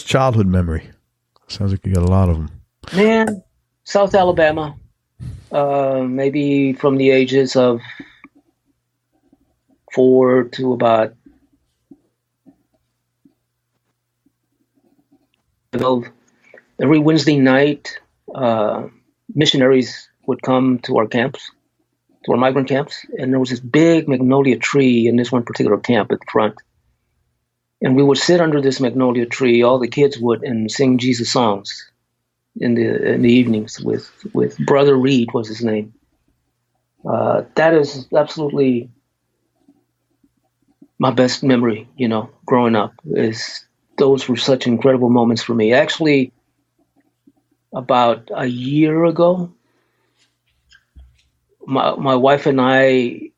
[SPEAKER 1] childhood memory? Sounds like you got a lot of them.
[SPEAKER 2] Man, South Alabama. Maybe from the ages of 4 to about 12. Every Wednesday night, missionaries would come to our camps, to our migrant camps, and there was this big magnolia tree in this one particular camp at the front. And we would sit under this magnolia tree, all the kids would, and sing Jesus songs in the evenings with Brother Reed was his name. That is absolutely my best memory, growing up. Those were such incredible moments for me. Actually, about a year ago, my wife and I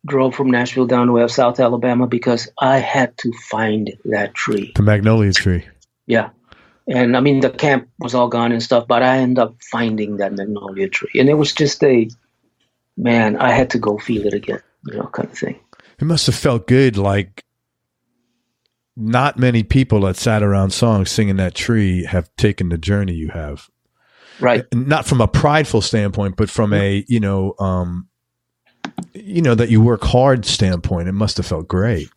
[SPEAKER 2] drove from Nashville down to South Alabama because I had to find that tree.
[SPEAKER 1] The magnolia tree.
[SPEAKER 2] Yeah. And I mean, the camp was all gone and stuff, but I ended up finding that magnolia tree. And it was just man, I had to go feel it again, kind of thing.
[SPEAKER 1] It must have felt good. Like, not many people that sat around songs singing that tree have taken the journey you have.
[SPEAKER 2] Right.
[SPEAKER 1] Not from a prideful standpoint, but from a, that you work hard standpoint. It must have felt great.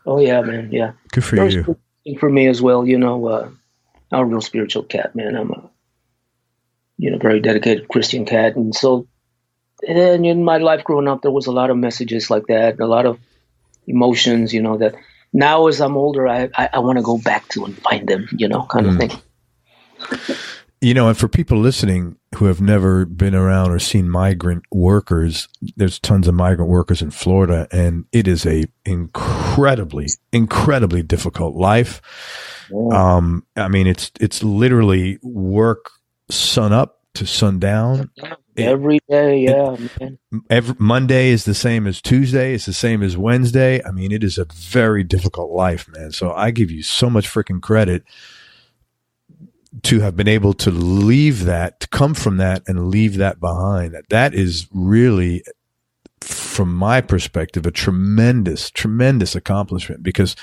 [SPEAKER 2] Oh yeah, man. Yeah.
[SPEAKER 1] Good for you.
[SPEAKER 2] For me as well, I'm a real spiritual cat, man. I'm a, very dedicated Christian cat. And so, and in my life growing up, there was a lot of messages like that, and a lot of emotions, that now as I'm older, I want to go back to and find them, kind of thing.
[SPEAKER 1] And for people listening who have never been around or seen migrant workers, there's tons of migrant workers in Florida, and it is a incredibly, incredibly difficult life. Yeah. I mean, it's literally work sun up to sundown.
[SPEAKER 2] Every day, yeah.
[SPEAKER 1] Every Monday is the same as Tuesday. It's the same as Wednesday. I mean, it is a very difficult life, man. So I give you so much freaking credit to have been able to leave that, to come from that and leave that behind. That is really, from my perspective, a tremendous, tremendous accomplishment, because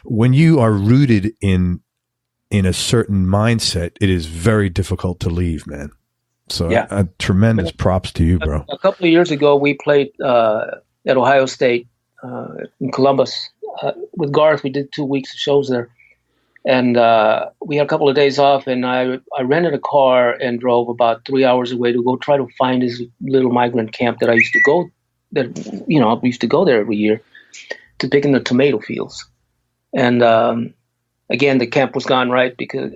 [SPEAKER 1] when you are rooted in a certain mindset, it is very difficult to leave, man. So yeah. Tremendous props to you, bro.
[SPEAKER 2] A couple of years ago, we played at Ohio State in Columbus with Garth. We did 2 weeks of shows there. And we had a couple of days off, and I rented a car and drove about 3 hours away to go try to find this little migrant camp that I used to go, I used to go there every year to pick in the tomato fields. And again, the camp was gone, right? Because,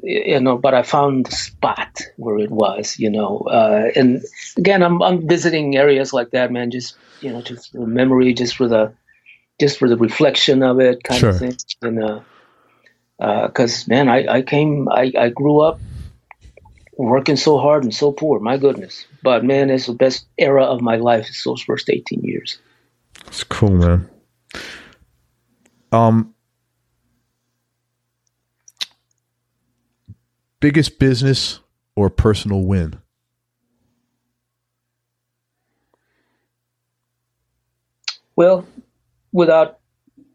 [SPEAKER 2] but I found the spot where it was, and again, I'm visiting areas like that, man, just for the memory, just for the reflection of it kind of thing. And, because man, I grew up working so hard and so poor, my goodness. But man, it's the best era of my life. It's those first 18 years.
[SPEAKER 1] It's cool, man. Biggest business or personal win?
[SPEAKER 2] Well, without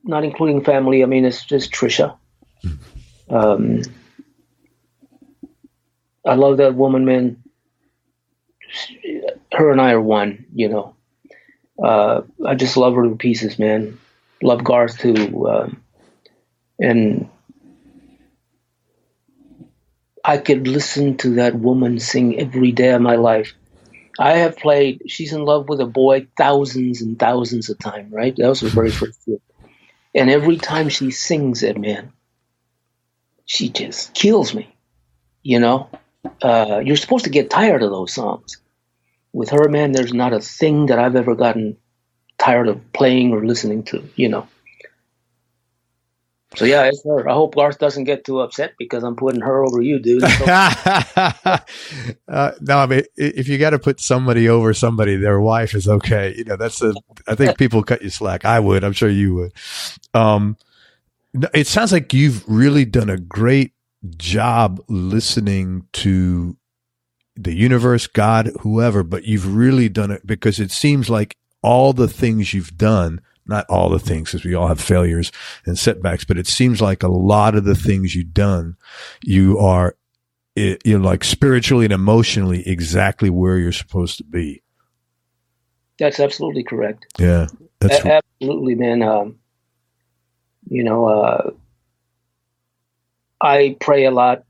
[SPEAKER 2] not including family, I mean, it's just Trisha. I love that woman, man. Her and I are one, I just love her to pieces, man. Love Garth too. And I could listen to that woman sing every day of my life. I have played She's in Love with a Boy thousands and thousands of times, right? That was her very first hit. And every time she sings it, man, she just kills me, You're supposed to get tired of those songs. With her, man, there's not a thing that I've ever gotten tired of playing or listening to, So yeah, it's her. I hope Garth doesn't get too upset because I'm putting her over you, dude. So.
[SPEAKER 1] No, I mean, if you got to put somebody over somebody, their wife is okay. I think people cut you slack. I would. I'm sure you would. It sounds like you've really done a great job listening to the universe, God, whoever, but you've really done it because it seems like all the things you've done, not all the things, because we all have failures and setbacks, but it seems like a lot of the things you've done, you're like spiritually and emotionally exactly where you're supposed to be.
[SPEAKER 2] That's absolutely correct.
[SPEAKER 1] Yeah.
[SPEAKER 2] Absolutely, man. I pray a lot,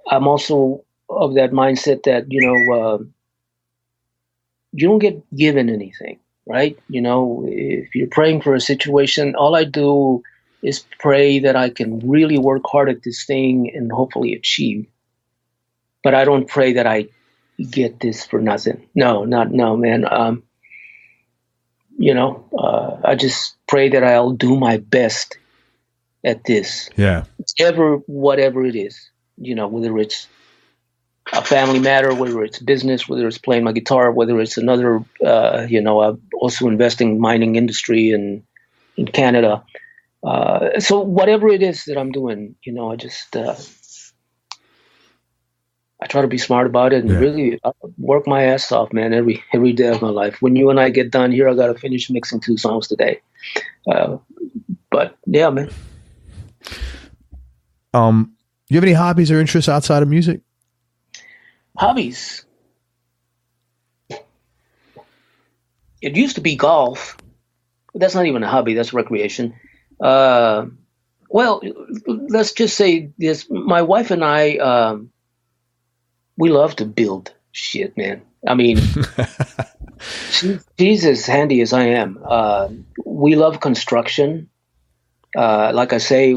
[SPEAKER 2] I'm also of that mindset that, you don't get given anything, right? If you're praying for a situation, all I do is pray that I can really work hard at this thing and hopefully achieve. But I don't pray that I get this for nothing. No, man. I just pray that I'll do my best at this.
[SPEAKER 1] Yeah.
[SPEAKER 2] Whatever it is, whether it's a family matter, whether it's business, whether it's playing my guitar, whether it's another, I'm also investing in mining industry in Canada. So whatever it is that I'm doing, I just I try to be smart about it and really work my ass off, man, every day of my life. When you and I get done here, I got to finish mixing 2 songs today. But yeah, man.
[SPEAKER 1] You have any hobbies or interests outside of music?
[SPEAKER 2] Hobbies. It used to be golf, but that's not even a hobby. That's recreation. Well, let's just say this. My wife and I, we love to build shit, man. I mean, she's as handy as I am. We love construction. Like I say,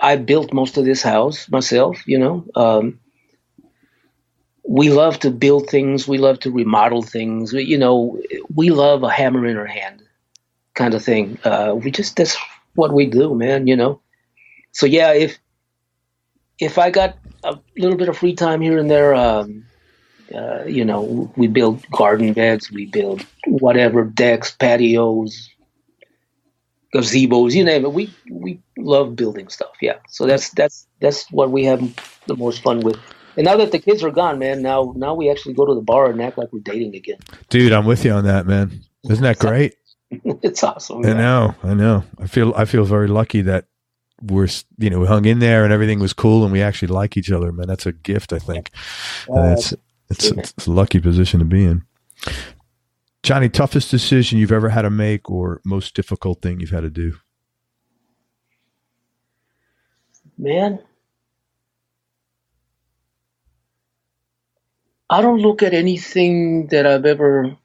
[SPEAKER 2] I built most of this house myself, we love to build things. We love to remodel things. We love a hammer in our hand kind of thing. That's what we do, man, So yeah, if I got a little bit of free time here and there, we build garden beds, we build whatever, decks, patios, gazebos, you name it. We love building stuff. Yeah. So that's what we have the most fun with. And now that the kids are gone, man, now we actually go to the bar and act like we're dating again.
[SPEAKER 1] Dude, I'm with you on that, man. Isn't that great?
[SPEAKER 2] It's awesome.
[SPEAKER 1] Man. I know. I feel very lucky that we hung in there and everything was cool and we actually like each other, man. That's a gift, I think. It's a lucky position to be in. Johnny, toughest decision you've ever had to make or most difficult thing you've had to do?
[SPEAKER 2] Man, I don't look at anything that I've ever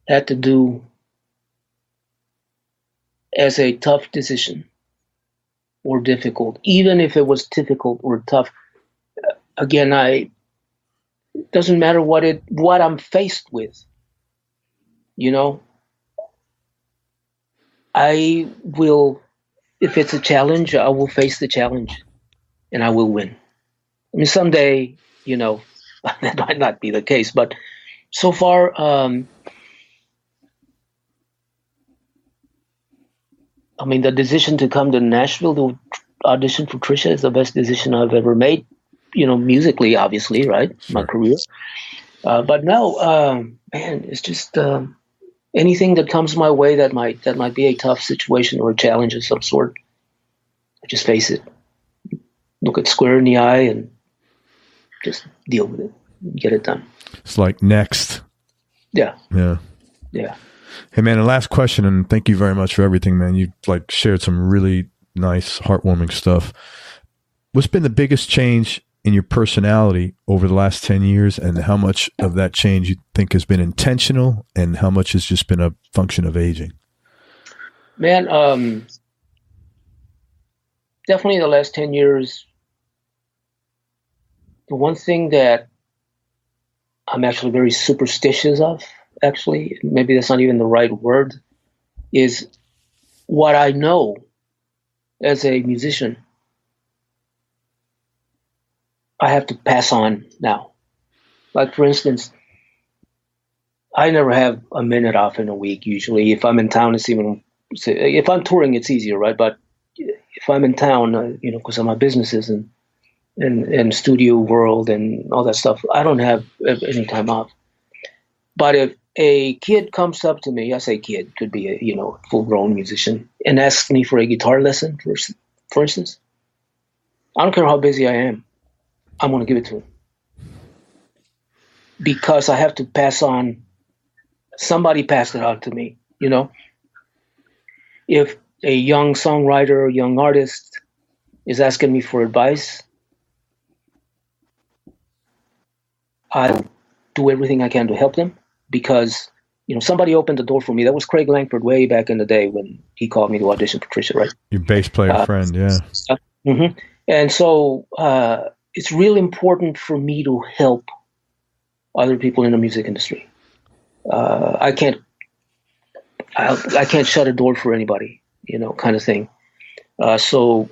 [SPEAKER 2] had to do as a tough decision or difficult, even if it was difficult or tough. Again, it doesn't matter what I'm faced with. I will, if it's a challenge, I will face the challenge and I will win. I mean, someday, that might not be the case, but so far, the decision to come to Nashville to audition for Trisha is the best decision I've ever made, musically, obviously, right? Sure. My career. But no, man, it's just anything that comes my way that might be a tough situation or a challenge of some sort. I just face it, look it square in the eye, and just deal with it, get it done.
[SPEAKER 1] It's like next.
[SPEAKER 2] Yeah. Hey
[SPEAKER 1] man, the last question, and thank you very much for everything, man. You shared some really nice, heartwarming stuff. What's been the biggest change in your personality over the last 10 years, and how much of that change you think has been intentional and how much has just been a function of aging?
[SPEAKER 2] Man, definitely the last 10 years, the one thing that I'm actually very superstitious of, actually, maybe that's not even the right word, is what I know as a musician, I have to pass on now. Like, for instance, I never have a minute off in a week, usually. If I'm in town, if I'm touring, it's easier, right? But if I'm in town, because of my businesses and studio world and all that stuff, I don't have any time off. But if a kid comes up to me, I say kid, could be a full-grown musician, and asks me for a guitar lesson, for instance, I don't care how busy I am, I'm going to give it to him. Because I have to pass on, somebody passed it on to me, If a young songwriter, young artist is asking me for advice, I'll do everything I can to help them, because somebody opened the door for me. That was Craig Langford way back in the day when he called me to audition for Trisha, right?
[SPEAKER 1] Your bass player friend, yeah.
[SPEAKER 2] Mm-hmm. And so it's really important for me to help other people in the music industry. I can't shut a door for anybody, kind of thing. So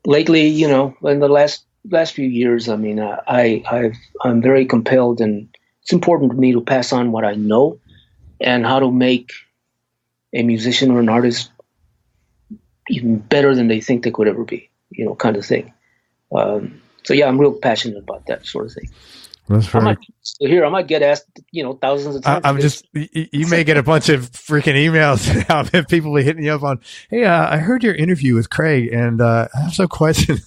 [SPEAKER 2] lately, in the last few years, I'm very compelled, and it's important to me to pass on what I know and how to make a musician or an artist even better than they think they could ever be, kind of thing. So yeah, I'm real passionate about that sort of thing.
[SPEAKER 1] That's
[SPEAKER 2] right. I might get asked, thousands of times.
[SPEAKER 1] You may get a bunch of freaking emails now. People be hitting you up on, hey, I heard your interview with Craig, and I have some questions.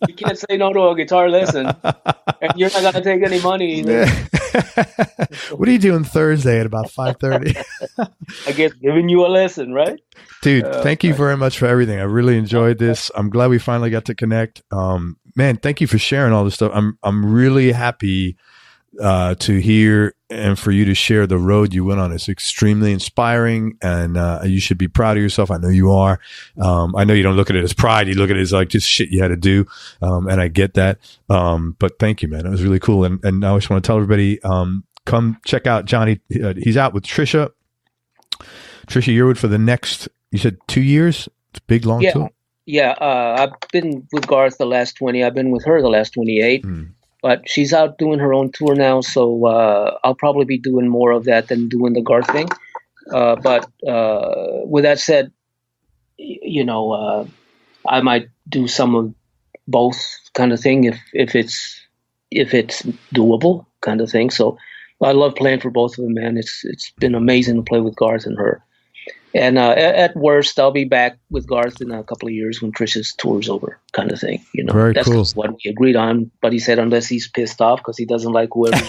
[SPEAKER 2] You can't say no to a guitar lesson, and you're not going to take any money either.
[SPEAKER 1] What are you doing Thursday at about 5:30?
[SPEAKER 2] I guess giving you a lesson, right?
[SPEAKER 1] Dude, thank you very much for everything. I really enjoyed this. I'm glad we finally got to connect. Man, thank you for sharing all this stuff. I'm really happy to hear and for you to share the road you went on. It's extremely inspiring, and you should be proud of yourself. I know you are. I know you don't look at it as pride. You look at it as like just shit you had to do, and I get that. But thank you, man. It was really cool. And I just want to tell everybody, come check out Johnny. He's out with Trisha Yearwood for the next, you said 2 years? It's a big, long tour?
[SPEAKER 2] Yeah. I've been with Garth the last 20. I've been with her the last 28. But she's out doing her own tour now, so I'll probably be doing more of that than doing the Garth thing. But with that said, I might do some of both kind of thing if it's doable kind of thing. So I love playing for both of them, man. It's been amazing to play with Garth and her. And at worst, I'll be back with Garth in a couple of years when Trisha's tour's over, kind of thing.
[SPEAKER 1] Very
[SPEAKER 2] that's
[SPEAKER 1] cool.
[SPEAKER 2] What we agreed on. But he said unless he's pissed off because he doesn't like whoever.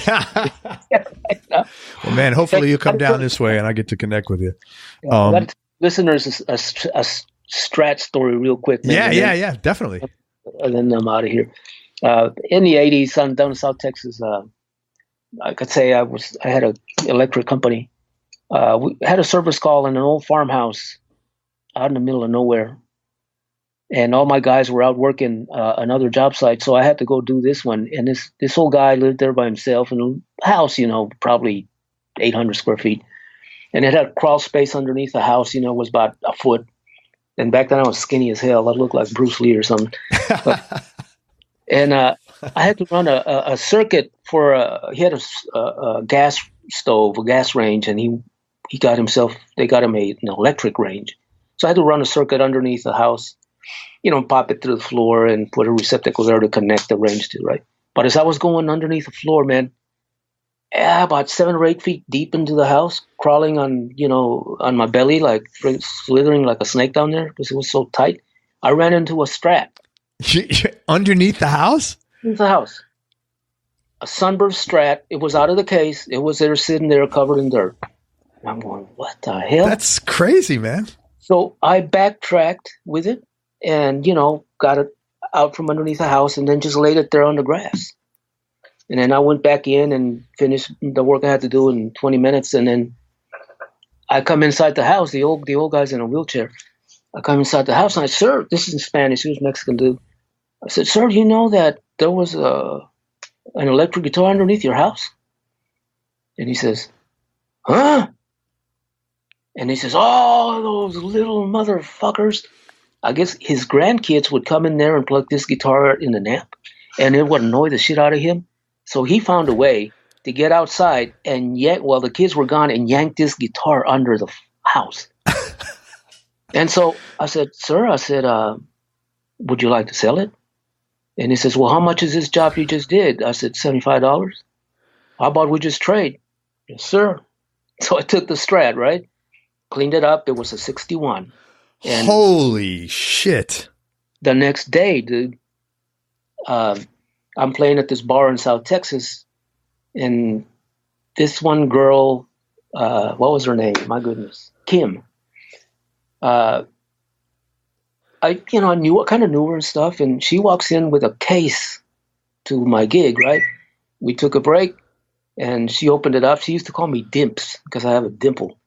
[SPEAKER 1] Well, man, hopefully you come down this way and I get to connect with you.
[SPEAKER 2] Listeners, a Strat story real quick.
[SPEAKER 1] Man, yeah, definitely.
[SPEAKER 2] And then I'm out of here. In the 80s, down in South Texas, I could say I had an electric company. We had a service call in an old farmhouse out in the middle of nowhere. And all my guys were out working another job site. So I had to go do this one. And this old guy lived there by himself in a house, probably 800 square feet. And it had a crawl space underneath the house, was about a foot. And back then I was skinny as hell. I looked like Bruce Lee or something. And I had to run a circuit for he had a gas stove, a gas range, and they got him an electric range. So I had to run a circuit underneath the house, pop it through the floor and put a receptacle there to connect the range to, right? But as I was going underneath the floor, man, about 7 or 8 feet deep into the house, crawling on my belly, like slithering like a snake down there because it was so tight, I ran into a Strat.
[SPEAKER 1] Underneath the house?
[SPEAKER 2] Underneath the house. A sunburst Strat. It was out of the case. It was there sitting there covered in dirt. And I'm going, what the hell?
[SPEAKER 1] That's crazy, man.
[SPEAKER 2] So I backtracked with it and, got it out from underneath the house and then just laid it there on the grass. And then I went back in and finished the work I had to do in 20 minutes. And then I come inside the house. The old guy's in a wheelchair. I come inside the house and I said, sir, this is in Spanish. He was Mexican dude. I said, sir, you know that there was an electric guitar underneath your house? And he says, huh? And he says, oh, those little motherfuckers. I guess his grandkids would come in there and plug this guitar in the amp, and it would annoy the shit out of him. So he found a way to get outside and while the kids were gone, and yank this guitar under the house. And so I said, sir, would you like to sell it? And he says, well, how much is this job you just did? I said, $75. How about we just trade? Yes, sir. So I took the Strat, right? Cleaned it up. It was a 61. And
[SPEAKER 1] holy shit.
[SPEAKER 2] The next day, dude, I'm playing at this bar in South Texas, and this one girl, what was her name? My goodness. Kim. I kind of knew her and stuff, and she walks in with a case to my gig, right? We took a break, and she opened it up. She used to call me Dimps because I have a dimple.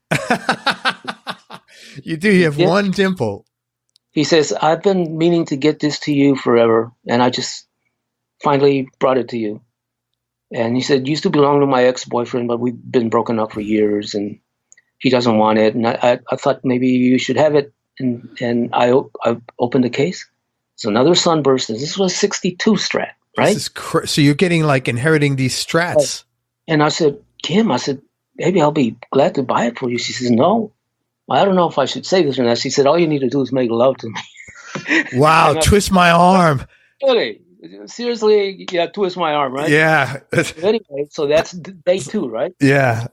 [SPEAKER 1] You do. You have one dimple.
[SPEAKER 2] He says, I've been meaning to get this to you forever, and I just finally brought it to you. And he said, it used to belong to my ex-boyfriend, but we've been broken up for years, and he doesn't want it. And I thought maybe you should have it. And I opened the case. It's another Sunburst. This was a 62 Strat, right?
[SPEAKER 1] This is so you're getting inheriting these Strats.
[SPEAKER 2] And I said, Kim, maybe I'll be glad to buy it for you. She says, no. I don't know if I should say this or not. She said, all you need to do is make love to me.
[SPEAKER 1] Wow, twist my arm.
[SPEAKER 2] Really? Seriously? Yeah, twist my arm, right?
[SPEAKER 1] Yeah.
[SPEAKER 2] Anyway, so that's day 2, right?
[SPEAKER 1] Yeah.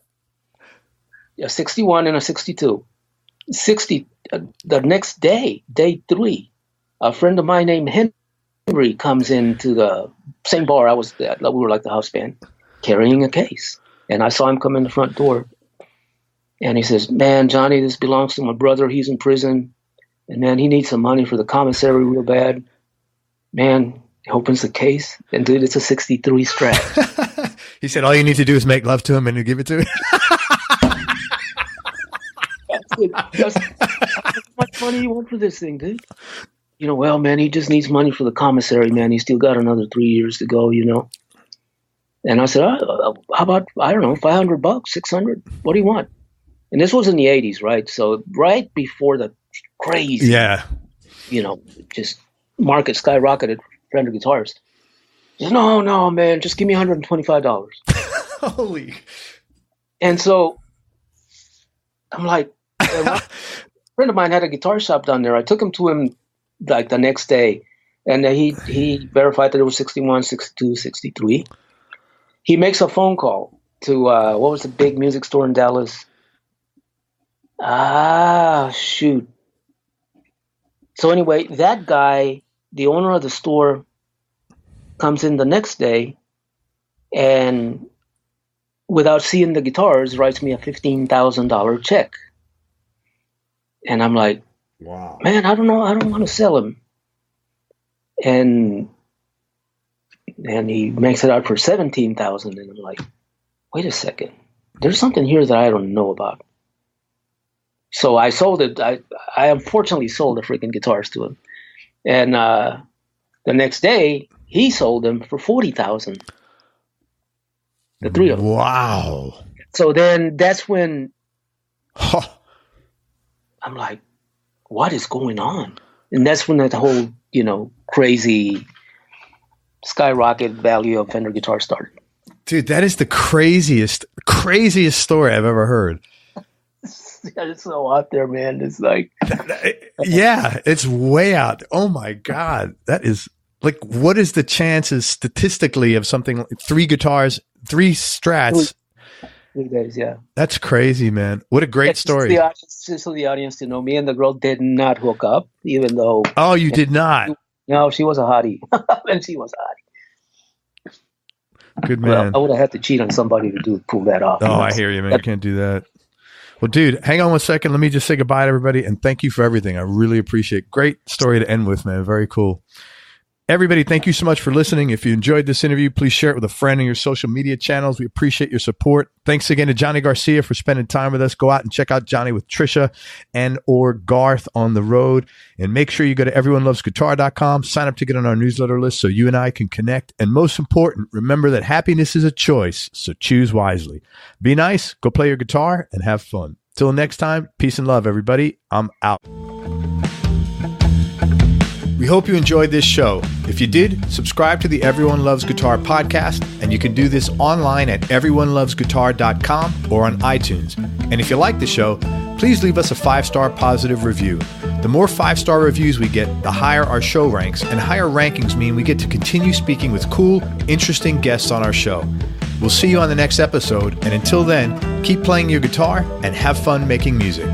[SPEAKER 2] A 61 and a 62. 60. The next day, day 3, a friend of mine named Henry comes into the same bar I was at. We were like the house band, carrying a case. And I saw him come in the front door. And he says, man, Johnny, this belongs to my brother. He's in prison. And, man, he needs some money for the commissary real bad. Man, he opens the case. And, dude, it's a 63 Strat.
[SPEAKER 1] He said, all you need to do is make love to him and you give it to him.
[SPEAKER 2] How much money you want for this thing, dude? You know, well, man, he just needs money for the commissary, man. He's still got another 3 years to go, you know. And I said, how about, I don't know, $500, $600? What do you want? And this was in the 80s, right? So right before the crazy, you know, just market skyrocketed for Fender guitars. He said, no, man, just give me $125.
[SPEAKER 1] Holy.
[SPEAKER 2] And so I'm like, a friend of mine had a guitar shop down there. I took him to him like the next day, and he verified that it was 61, 62, 63. He makes a phone call to what was the big music store in Dallas? Shoot. So anyway, that guy, the owner of the store, comes in the next day and without seeing the guitars, writes me a $15,000 check. And I'm like, wow, man, I don't know. I don't want to sell him. And he makes it out for $17,000. And I'm like, wait a second. There's something here that I don't know about. So I sold it. I unfortunately sold the freaking guitars to him. And the next day, he sold them for $40,000. The 3 of them.
[SPEAKER 1] Wow.
[SPEAKER 2] So then that's when I'm like, what is going on? And that's when that whole, you know, crazy skyrocket value of Fender guitar started.
[SPEAKER 1] Dude, that is the craziest story I've ever heard.
[SPEAKER 2] It's so out there, man. It's like,
[SPEAKER 1] yeah, it's way out. Oh my God. That is like, what is the chances statistically of something like 3 guitars, 3 Strats?
[SPEAKER 2] 3 days, yeah.
[SPEAKER 1] That's crazy, man. What a great story.
[SPEAKER 2] Just so the audience to know, me and the girl did not hook up, even though.
[SPEAKER 1] Oh, you did not?
[SPEAKER 2] No, she was a hottie. And she was a hottie.
[SPEAKER 1] Good man.
[SPEAKER 2] Well, I would have had to cheat on somebody to pull that off.
[SPEAKER 1] Oh, I hear you, man. You can't do that. Well, dude, hang on 1 second. Let me just say goodbye to everybody and thank you for everything. I really appreciate it. Great story to end with, man. Very cool. Everybody, thank you so much for listening. If you enjoyed this interview, please share it with a friend on your social media channels. We appreciate your support. Thanks again to Johnny Garcia for spending time with us. Go out and check out Johnny with Trisha and or Garth on the road. And make sure you go to everyonelovesguitar.com, sign up to get on our newsletter list so you and I can connect. And most important, remember that happiness is a choice, so choose wisely. Be nice, go play your guitar, and have fun. Till next time, peace and love, everybody. I'm out. We hope you enjoyed this show. If you did, subscribe to the Everyone Loves Guitar podcast, and you can do this online at everyonelovesguitar.com or on iTunes. And if you like the show, please leave us a 5-star positive review. The more 5-star reviews we get, the higher our show ranks, and higher rankings mean we get to continue speaking with cool, interesting guests on our show. We'll see you on the next episode, and until then, keep playing your guitar and have fun making music.